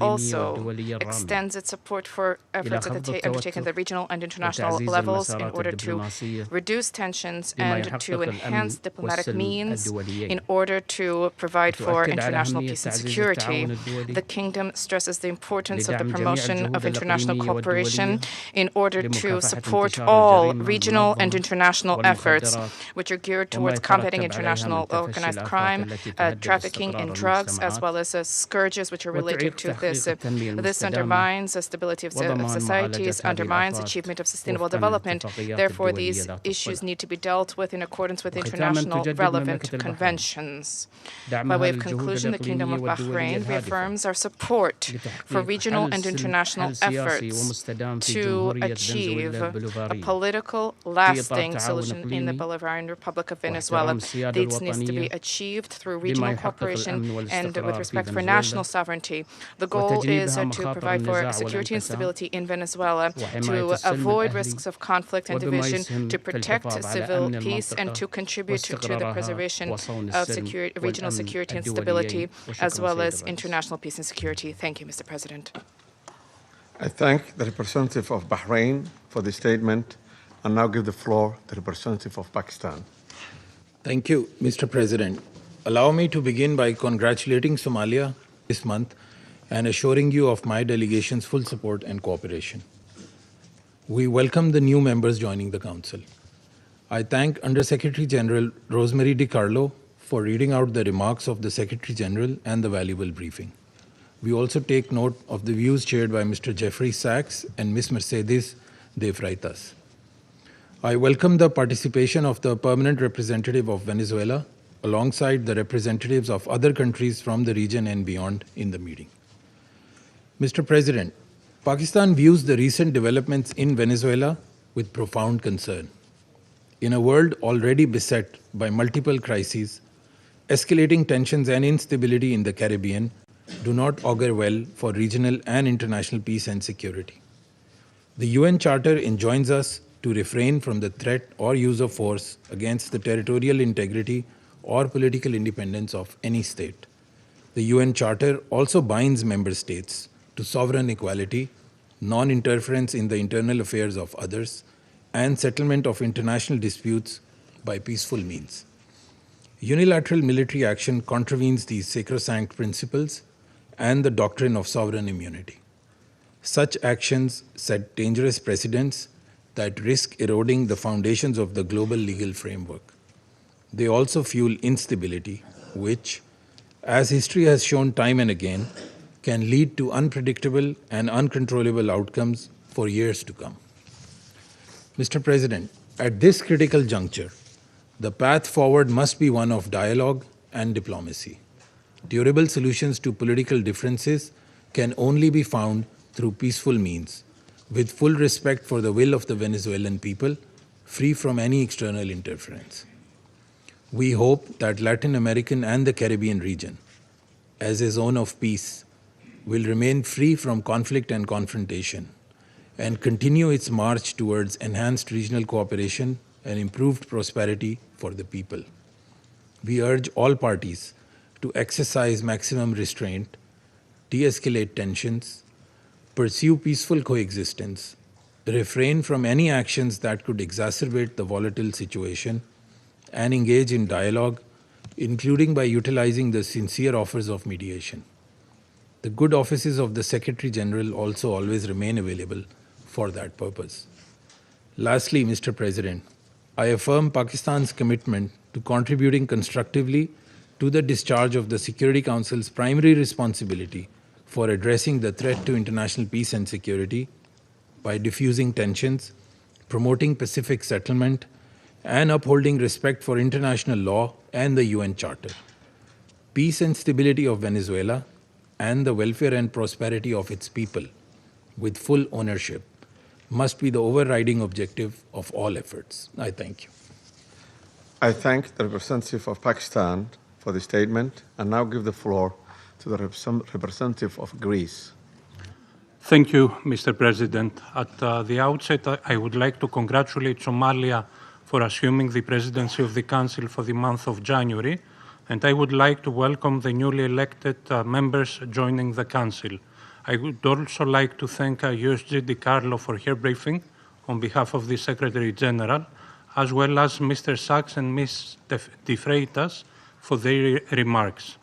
also extends its support for efforts undertaken at the regional and international levels in order to reduce tensions and to enhance diplomatic means in order to provide for international peace and security. The Kingdom stresses the importance of the promotion of international cooperation in order to support all regional and international efforts which are geared towards combating international organized crime, trafficking in drugs, as well as scourges which are related to this. This undermines the stability of societies, undermines achievement of sustainable development. Therefore, these issues need to be dealt with in accordance with international relevant conventions. By way of conclusion, the Kingdom of Bahrain reaffirms our support for regional and international efforts to achieve a political real, lasting solution in the Bolivarian Republic of Venezuela. This needs to be achieved through regional cooperation and with respect for national sovereignty. The goal is to provide for security and stability in Venezuela, to avoid risks of conflict and division, to protect civil peace, and to contribute to the preservation of regional security and stability, as well as international peace and security. Thank you, Mr. President. I thank the representative of Bahrain for the statement, and now give the floor to the representative of Pakistan. Thank you, Mr. President. Allow me to begin by congratulating Somalia this month and assuring you of my delegation's full support and cooperation. We welcome the new members joining the Council. I thank Undersecretary General Rosemary DiCarlo for reading out the remarks of the Secretary General and the valuable briefing. We also take note of the views shared by Mr. Jeffrey Sachs and Ms. Mercedes de Freitas. I welcome the participation of the permanent representative of Venezuela alongside the representatives of other countries from the region and beyond in the meeting. Mr. President, Pakistan views the recent developments in Venezuela with profound concern. In a world already beset by multiple crises, escalating tensions and instability in the Caribbean do not augur well for regional and international peace and security. The UN Charter enjoins us to refrain from the threat or use of force against the territorial integrity or political independence of any state. The UN Charter also binds member states to sovereign equality, non-interference in the internal affairs of others, and settlement of international disputes by peaceful means. Unilateral military action contravenes these sacrosanct principles and the doctrine of sovereign immunity. Such actions set dangerous precedents that risk eroding the foundations of the global legal framework. They also fuel instability, which, as history has shown time and again, can lead to unpredictable and uncontrollable outcomes for years to come. Mr. President, at this critical juncture, the path forward must be one of dialogue and diplomacy. Durable solutions to political differences can only be found through peaceful means, with full respect for the will of the Venezuelan people, free from any external interference. We hope that Latin American and the Caribbean region, as a zone of peace, will remain free from conflict and confrontation and continue its march towards enhanced regional cooperation and improved prosperity for the people. We urge all parties to exercise maximum restraint, de-escalate tensions, pursue peaceful coexistence, refrain from any actions that could exacerbate the volatile situation, and engage in dialogue, including by utilizing the sincere offers of mediation. The good offices of the Secretary General also always remain available for that purpose. Lastly, Mr. President, I affirm Pakistan's commitment to contributing constructively to the discharge of the Security Council's primary responsibility for addressing the threat to international peace and security by diffusing tensions, promoting pacific settlement, and upholding respect for international law and the UN Charter. Peace and stability of Venezuela and the welfare and prosperity of its people, with full ownership, must be the overriding objective of all efforts. I thank you. I thank the representative of Pakistan for the statement, and now give the floor to the representative of Greece. Thank you, Mr. President. At the outset, I would like to congratulate Somalia for assuming the presidency of the Council for the month of January, and I would like to welcome the newly elected members joining the Council. I would also like to thank USG DiCarlo for her briefing on behalf of the Secretary General, as well as Mr. Sachs and Ms. de Freitas for their remarks.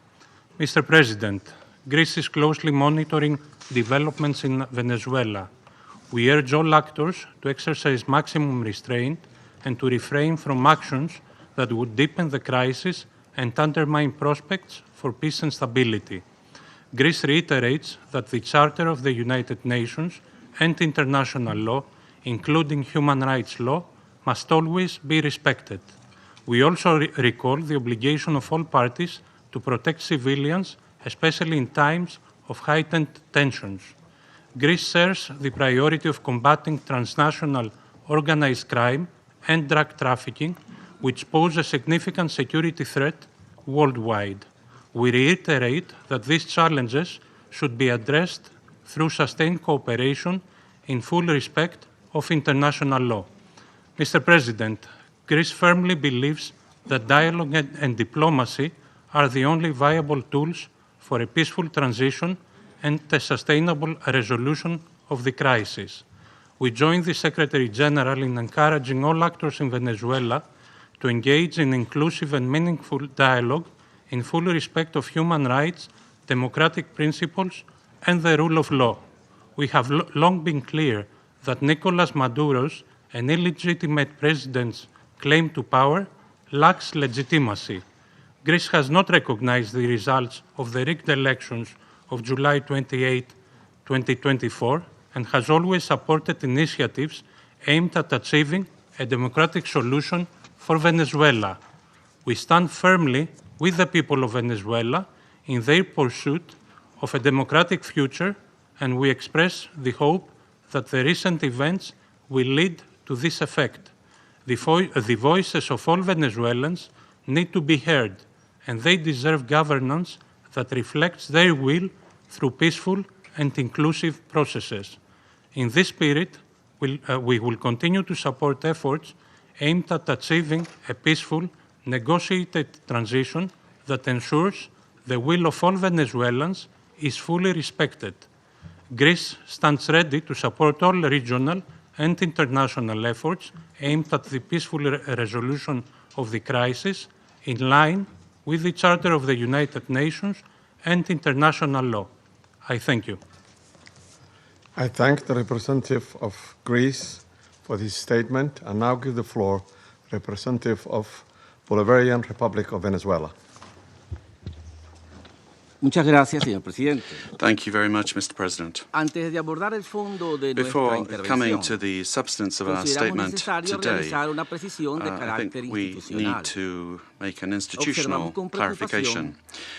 Mr. President, Greece is closely monitoring developments in Venezuela. We urge all actors to exercise maximum restraint and to refrain from actions that would deepen the crisis and undermine prospects for peace and stability. Greece reiterates that the Charter of the United Nations and international law, including human rights law, must always be respected. We also recall the obligation of all parties to protect civilians, especially in times of heightened tensions. Greece shares the priority of combating transnational organized crime, and drug trafficking, which pose a significant security threat worldwide. We reiterate that these challenges should be addressed through sustained cooperation in full respect of international law. Mr. President, Greece firmly believes that dialogue and diplomacy are the only viable tools for a peaceful transition and a sustainable resolution of the crisis. We join the Secretary General in encouraging all actors in Venezuela to engage in inclusive and meaningful dialogue in full respect of human rights, democratic principles, and the rule of law. We have long been clear that Nicolas Maduro's and illegitimate president's claim to power lacks legitimacy. Greece has not recognized the results of the rigged elections of July 28, 2024, and has always supported initiatives aimed at achieving a democratic solution for Venezuela. We stand firmly with the people of Venezuela in their pursuit of a democratic future, and we express the hope that the recent events will lead to this effect. The voices of all Venezuelans need to be heard, and they deserve governance that reflects their will through peaceful and inclusive processes. In this spirit, we will continue to support efforts aimed at achieving a peaceful, negotiated transition that ensures the will of all Venezuelans is fully respected. Greece stands ready to support all regional and international efforts aimed at the peaceful resolution of the crisis in line with the Charter of the United Nations and international law. I thank you. I thank the representative of Greece for this statement and now give the floor to the representative of Bolivarian Republic of Venezuela. Muchas gracias, señor presidente. Thank you very much, Mr. President. Antes de abordar el fondo de Before nuestra coming intervención, to the substance of our statement today, una precisión de I think we need to make an institutional Observamos con clarification.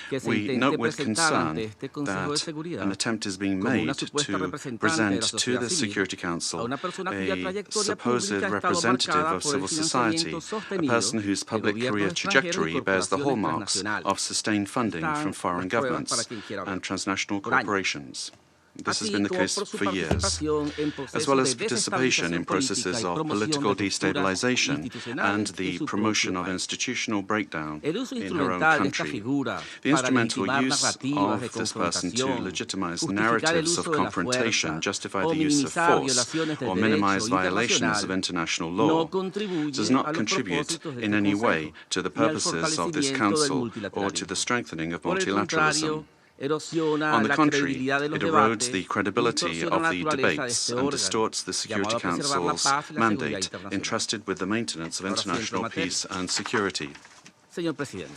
que se We intente note with presentar concern ante este Consejo de that Seguridad an attempt is being como una made supuesta to representante present de la to sociedad the civil Security a Council una persona cuya a trayectoria supposed pública ha estado representative marcada of por el civil society, financiamiento a sostenido person whose de public gobiernos career extranjeros y trajectory bears the corporaciones hallmarks transnacionales. of sustained funding Están from foreign las pruebas governments para quien quiera ver. and transnational Por años. corporations. This has Así been the como case por su for years, participación en as procesos well de as participation in desestabilización processes política y of promoción political de rupturas destabilization institucionales and en the su promotion propio of país. institutional breakdown El uso in her own instrumental de esta country. figura The para instrumental legitimar use narrativas de of this person to confrontación, legitimize justificar el narratives uso of de la confrontation, fuerza justify o the use of minimizar force, violaciones del or derecho minimize violations of internacional international no law contribuye does a not los contribute propósitos de in este any Consejo way to the ni al purposes of this fortalecimiento del Council or to multilateralismo. the strengthening of Por el multilateralism. contrario, erosiona On the la contrary, credibilidad de los it erodes debates the y credibility distorsiona of la the naturaleza de debates este and órgano, distorts the Security llamado a preservar la Council's paz y la seguridad mandate internacional. entrusted with the maintenance of Ahora sí, international entro en materia. peace and security. Señor presidente,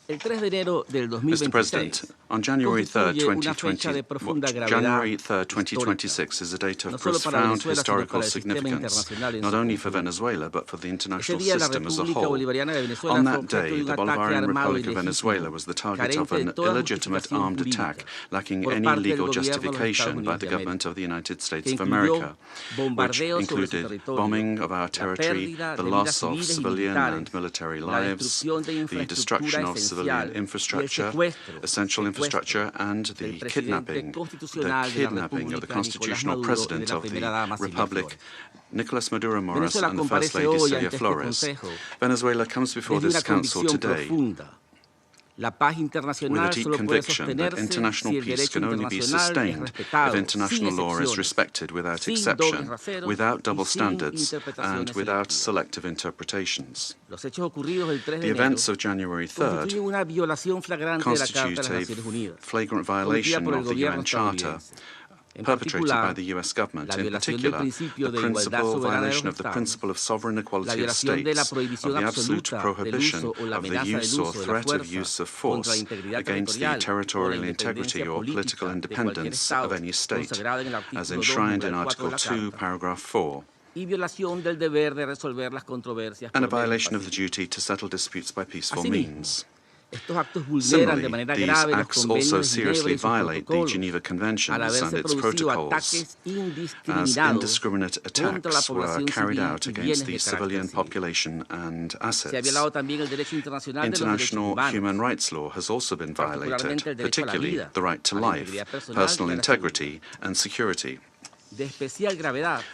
el 3 de enero del Mr. President, 2026 on January 3rd, constituye una fecha de profunda gravedad January 3rd, 2026 is a date of no solo para profound Venezuela, sino historical para el sistema significance, internacional en not su only for conjunto. Venezuela, but for the Ese international día la system as a República whole. Bolivariana de Venezuela On fue that objeto de day, un the ataque Bolivarian armado Republic of ilegítimo, Venezuela was the target of carente de an toda illegitimate justificación armed jurídica attack, lacking por any parte del legal gobierno de los justification Estados by Unidos the de government América, of the United States que of incluyó America, which bombardeos sobre su included territorio, bombing of our la territory, pérdida the de loss vidas of civiles y civilian militares, and military la lives, destrucción de the destruction infraestructura of civilian esencial y el infrastructure, secuestro essential infrastructure, and the del presidente kidnapping constitucional de la of the República, constitutional Nicolás Maduro, y de president la of primera the dama, Silvia Republic, Nicolas Maduro Moros, Venezuela and the First comparece Lady hoy Celia ante este Flores. Consejo Venezuela comes before desde una this Council convicción today profunda. La paz with a internacional deep solo puede conviction that sostenerse international si el peace derecho can only be internacional es sustained if respetado, international sin law is excepciones, respected without sin exception, dobles raseros without double y sin standards, and interpretaciones without selectivas. selective interpretations. Los hechos ocurridos el 3 de The enero events of January 3rd constituyen una violación flagrante de la Carta de constitute las a Naciones Unidas, flagrant cometida violation por el of the gobierno UN Charter, estadounidense. En perpetrated by particular, the US government, la in violación del particular, principio the de igualdad principal soberana de violation los of the Estados, principle of sovereign la equality of violación de la states, of prohibición the absolute absoluta del prohibition uso o la of the amenaza del use or uso de la threat of fuerza use of contra la force integridad against the territorial o la territorial integrity independencia or political política de cualquier independence Estado, of any state, consagrada en el as artículo 2, enshrined in numeral 4 Article de la 2, Carta, Paragraph 4, y violación del deber de resolver las controversias and a por medios violation of the pacíficos. duty to settle disputes by peaceful Asimismo, means. Similarly, these acts also seriously violate the Geneva Conventions and its protocols, as indiscriminate attacks were carried out against the civilian population and assets. International human rights law has also been violated, particularly the right to life, personal integrity, and security.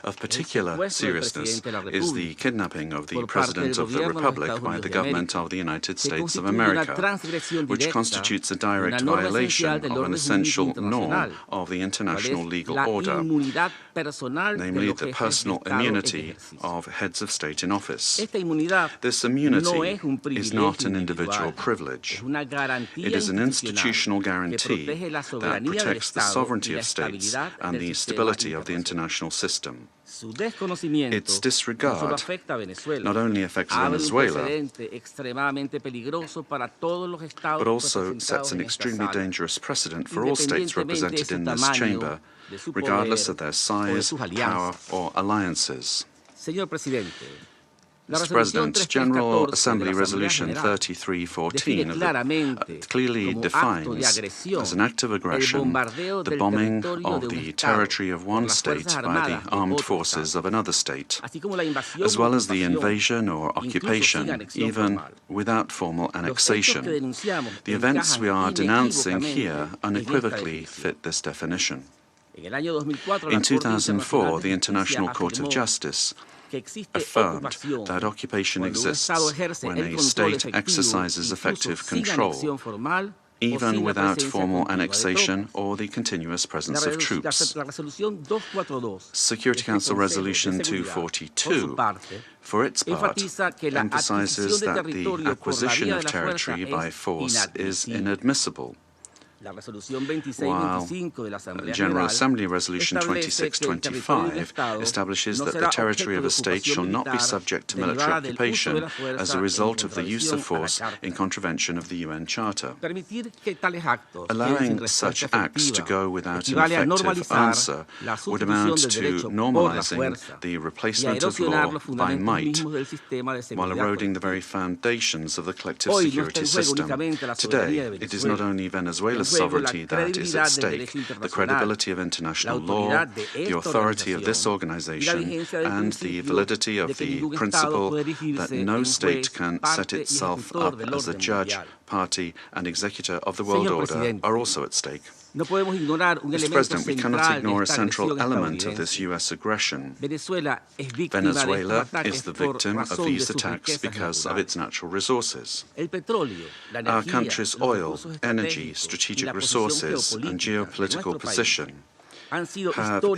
Of particular seriousness is the kidnapping of the President of the Republic by the government of the United States of America, which constitutes a direct violation of an essential norm of the international legal order, namely the personal immunity of heads of state in office. This immunity is not an individual privilege. It is an institutional guarantee that protects the sovereignty of states and the stability of the international system. Its disregard not only affects Venezuela, but also sets an extremely dangerous precedent for all states represented in this chamber, regardless of their size, power, or alliances. Mr. President, General Assembly Resolution 3314 clearly defines as an act of aggression the bombing of the territory of one state by the armed forces of another state, as well as the invasion or occupation, even without formal annexation. The events we are denouncing here unequivocally fit this definition. In 2004, the International Court of Justice affirmed that occupation exists when a state exercises effective control, even without formal annexation or the continuous presence of troops. Security Council Resolution 242, for its part, emphasizes that the acquisition of territory by force is inadmissible, while General Assembly Resolution 2625 establishes that the territory of a state shall not be subject to military occupation as a result of the use of force in contravention of the UN Charter. Allowing such acts to go without an effective answer would amount to normalizing the replacement of law by might, while eroding the very foundations of the collective security system. Today, it is not only Venezuela's sovereignty that is at stake, the credibility of international law, the authority of this organization, and the validity of the principle that no state can set itself up as a judge, party, and executor of the world order are also at stake. Mr. President, we cannot ignore a central element of this U.S. aggression. Venezuela is the victim of these attacks because of its natural resources. Our country's oil, energy, strategic resources, and geopolitical position have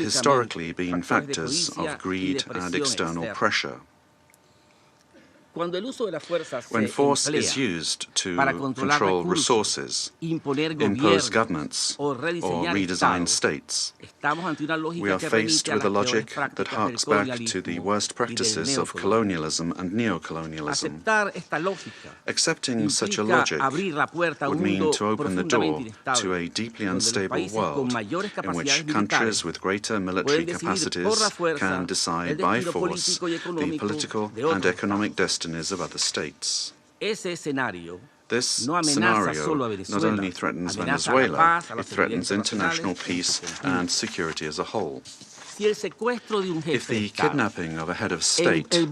historically been factors of greed and external pressure. When force is used to control resources, impose governments, or redesign states, we are faced with a logic that harks back to the worst practices of colonialism and neocolonialism. Accepting such a logic would mean to open the door to a deeply unstable world in which countries with greater military capacities can decide by force the political and economic destiny of other states. This scenario not only threatens Venezuela, it threatens international peace and security as a whole. If the kidnapping of a head of state, the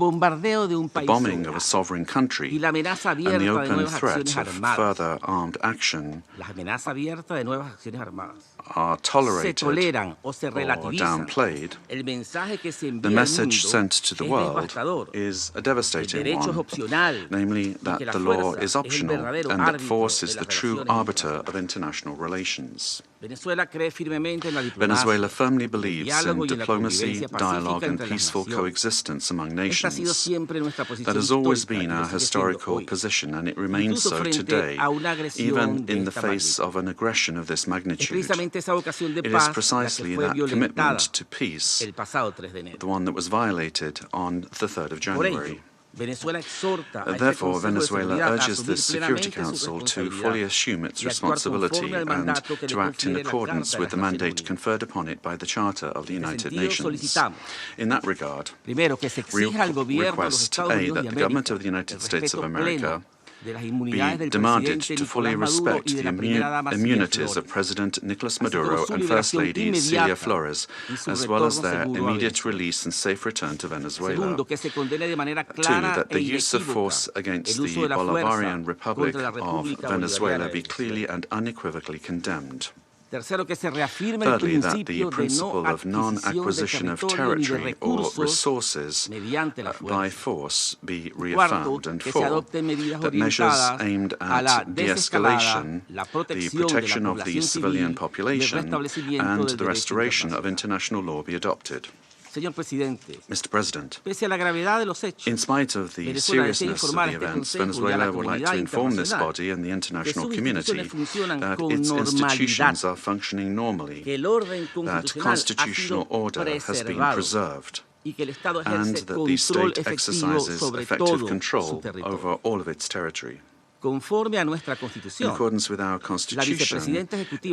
bombing of a sovereign country, and the open threat of further armed action are tolerated or downplayed, the message sent to the world is a devastating one, namely that the law is optional and that force is the true arbiter of international relations. Venezuela firmly believes in diplomacy, dialogue, and peaceful coexistence among nations. That has always been our historical position, and it remains so today, even in the face of an aggression of this magnitude. It is precisely that commitment to peace, the one that was violated on the 3rd of January. Therefore, Venezuela urges the Security Council to fully assume its responsibility and to act in accordance with the mandate conferred upon it by the Charter of the United Nations. In that regard, we request, A, that the government of the United States of America be demanded to fully respect the immunities of President Nicolas Maduro and First Lady Celia Flores, as well as their immediate release and safe return to Venezuela. 2, that the use of force against the Bolivarian Republic of Venezuela be clearly and unequivocally condemned. Thirdly, that the principle of non-acquisition of territory or resources by force be reaffirmed. And 4, that measures aimed at de-escalation, the protection of the civilian population, and the restoration of international law be adopted. Mr. President, in spite of the seriousness of the events, Venezuela would like to inform this body and the international community that its institutions are functioning normally, that constitutional order has been preserved, and that the state exercises effective control over all of its territory. In accordance with our Constitution, Executive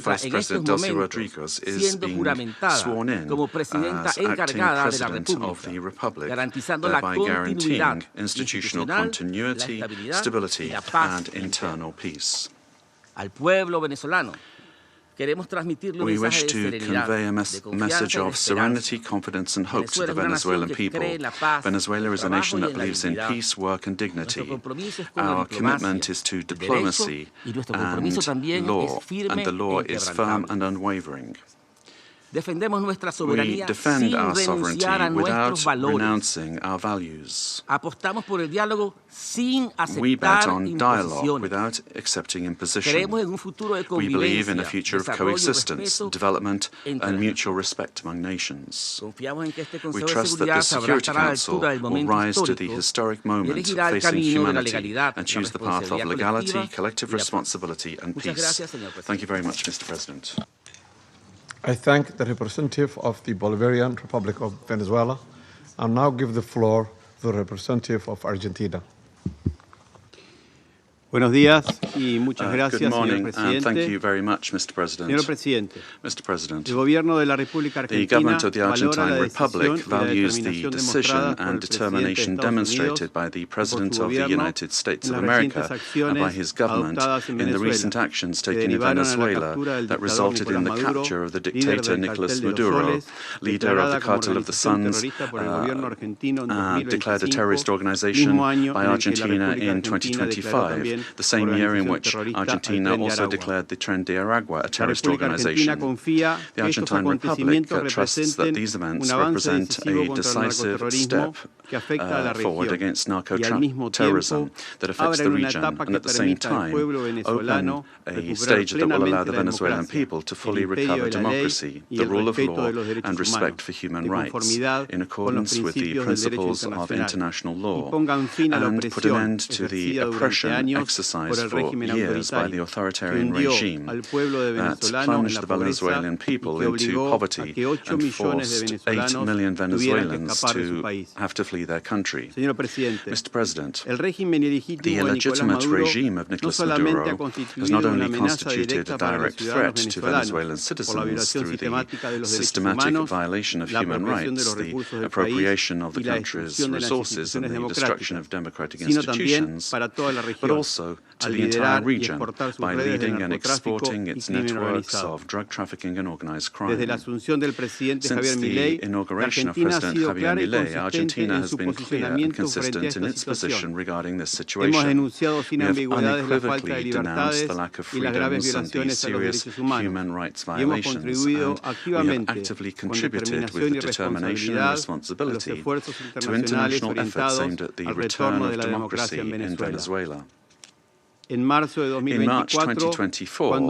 Vice President Delcy Rodriguez is being sworn in as acting President of the Republic, thereby guaranteeing institutional continuity, stability, and internal peace. We wish to convey a message of serenity, confidence, and hope to the Venezuelan people. Venezuela is a nation that believes in peace, work, and dignity. Our commitment is to diplomacy and law, and the law is firm and unwavering. We defend our sovereignty without renouncing our values. We bet on dialogue without accepting imposition. We believe in a future of coexistence, development, and mutual respect among nations. We trust that the Security Council will rise to the historic moment facing humanity and choose the path of legality, collective responsibility, and peace. Thank you very much, Mr. President. I thank the representative of the Bolivarian Republic of Venezuela and now give the floor to the representative of Argentina. Buenos días y muchas gracias, good morning, señor presidente. And thank you very much, Mr. President. Señor presidente, Mr. President, el gobierno de la República the government of the Argentine Republic values the decision and determination demonstrated by the President of the United States of America and by his government in the recent actions taken in Venezuela that resulted in the capture of the dictator Nicolas Maduro, leader of the Cartel of the Suns, declared a terrorist organization by Argentina in 2025. The same year in which Argentina also declared the Tren de Aragua a terrorist organization. The Argentine Republic trusts that these events represent a decisive step forward against narco-terrorism that affects the region and at the same time open a stage that will allow the Venezuelan people to fully recover democracy, the rule of law, and respect for human rights in accordance with the principles of international law, and put an end to the oppression exercised for years by the authoritarian regime that plunged the Venezuelan people into poverty and forced 8 million Venezuelans to have to flee their country. Mr. President, the illegitimate regime of Nicolas Maduro has not only constituted a direct threat to Venezuelan citizens through the systematic violation of human rights, the appropriation of the country's resources, and the destruction of democratic institutions, but also to the entire region by leading and exporting its networks of drug trafficking and organized crime. Since the inauguration of President Javier Milei, Argentina has been clear and consistent in its position regarding this situation. We have unequivocally denounced the lack of freedoms and the serious human rights violations, and we have actively contributed with determination and responsibility to international efforts aimed at the return of democracy in Venezuela. In March 2024,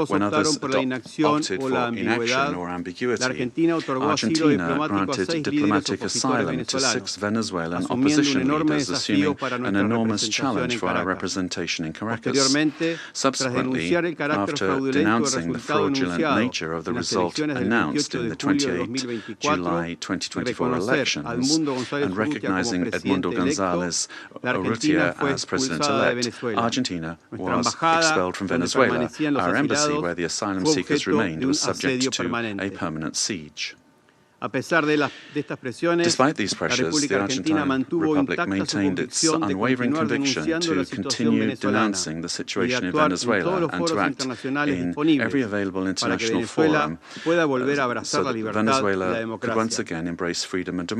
when others opted for inaction or ambiguity, Argentina granted diplomatic asylum to 6 Venezuelan opposition leaders, assuming an enormous challenge for our representation in Caracas. Subsequently, after denouncing the fraudulent nature of the result announced in the 28 July 2024 elections and recognizing Edmundo González Urrutia as president-elect, Argentina was expelled from Venezuela. Our embassy, where the asylum seekers remained, was subject to a permanent siege. Despite these pressures, the Argentine Republic maintained its unwavering conviction to continue denouncing the situation in Venezuela and to act in every available international forum so that Venezuela could once again embrace freedom and democracy.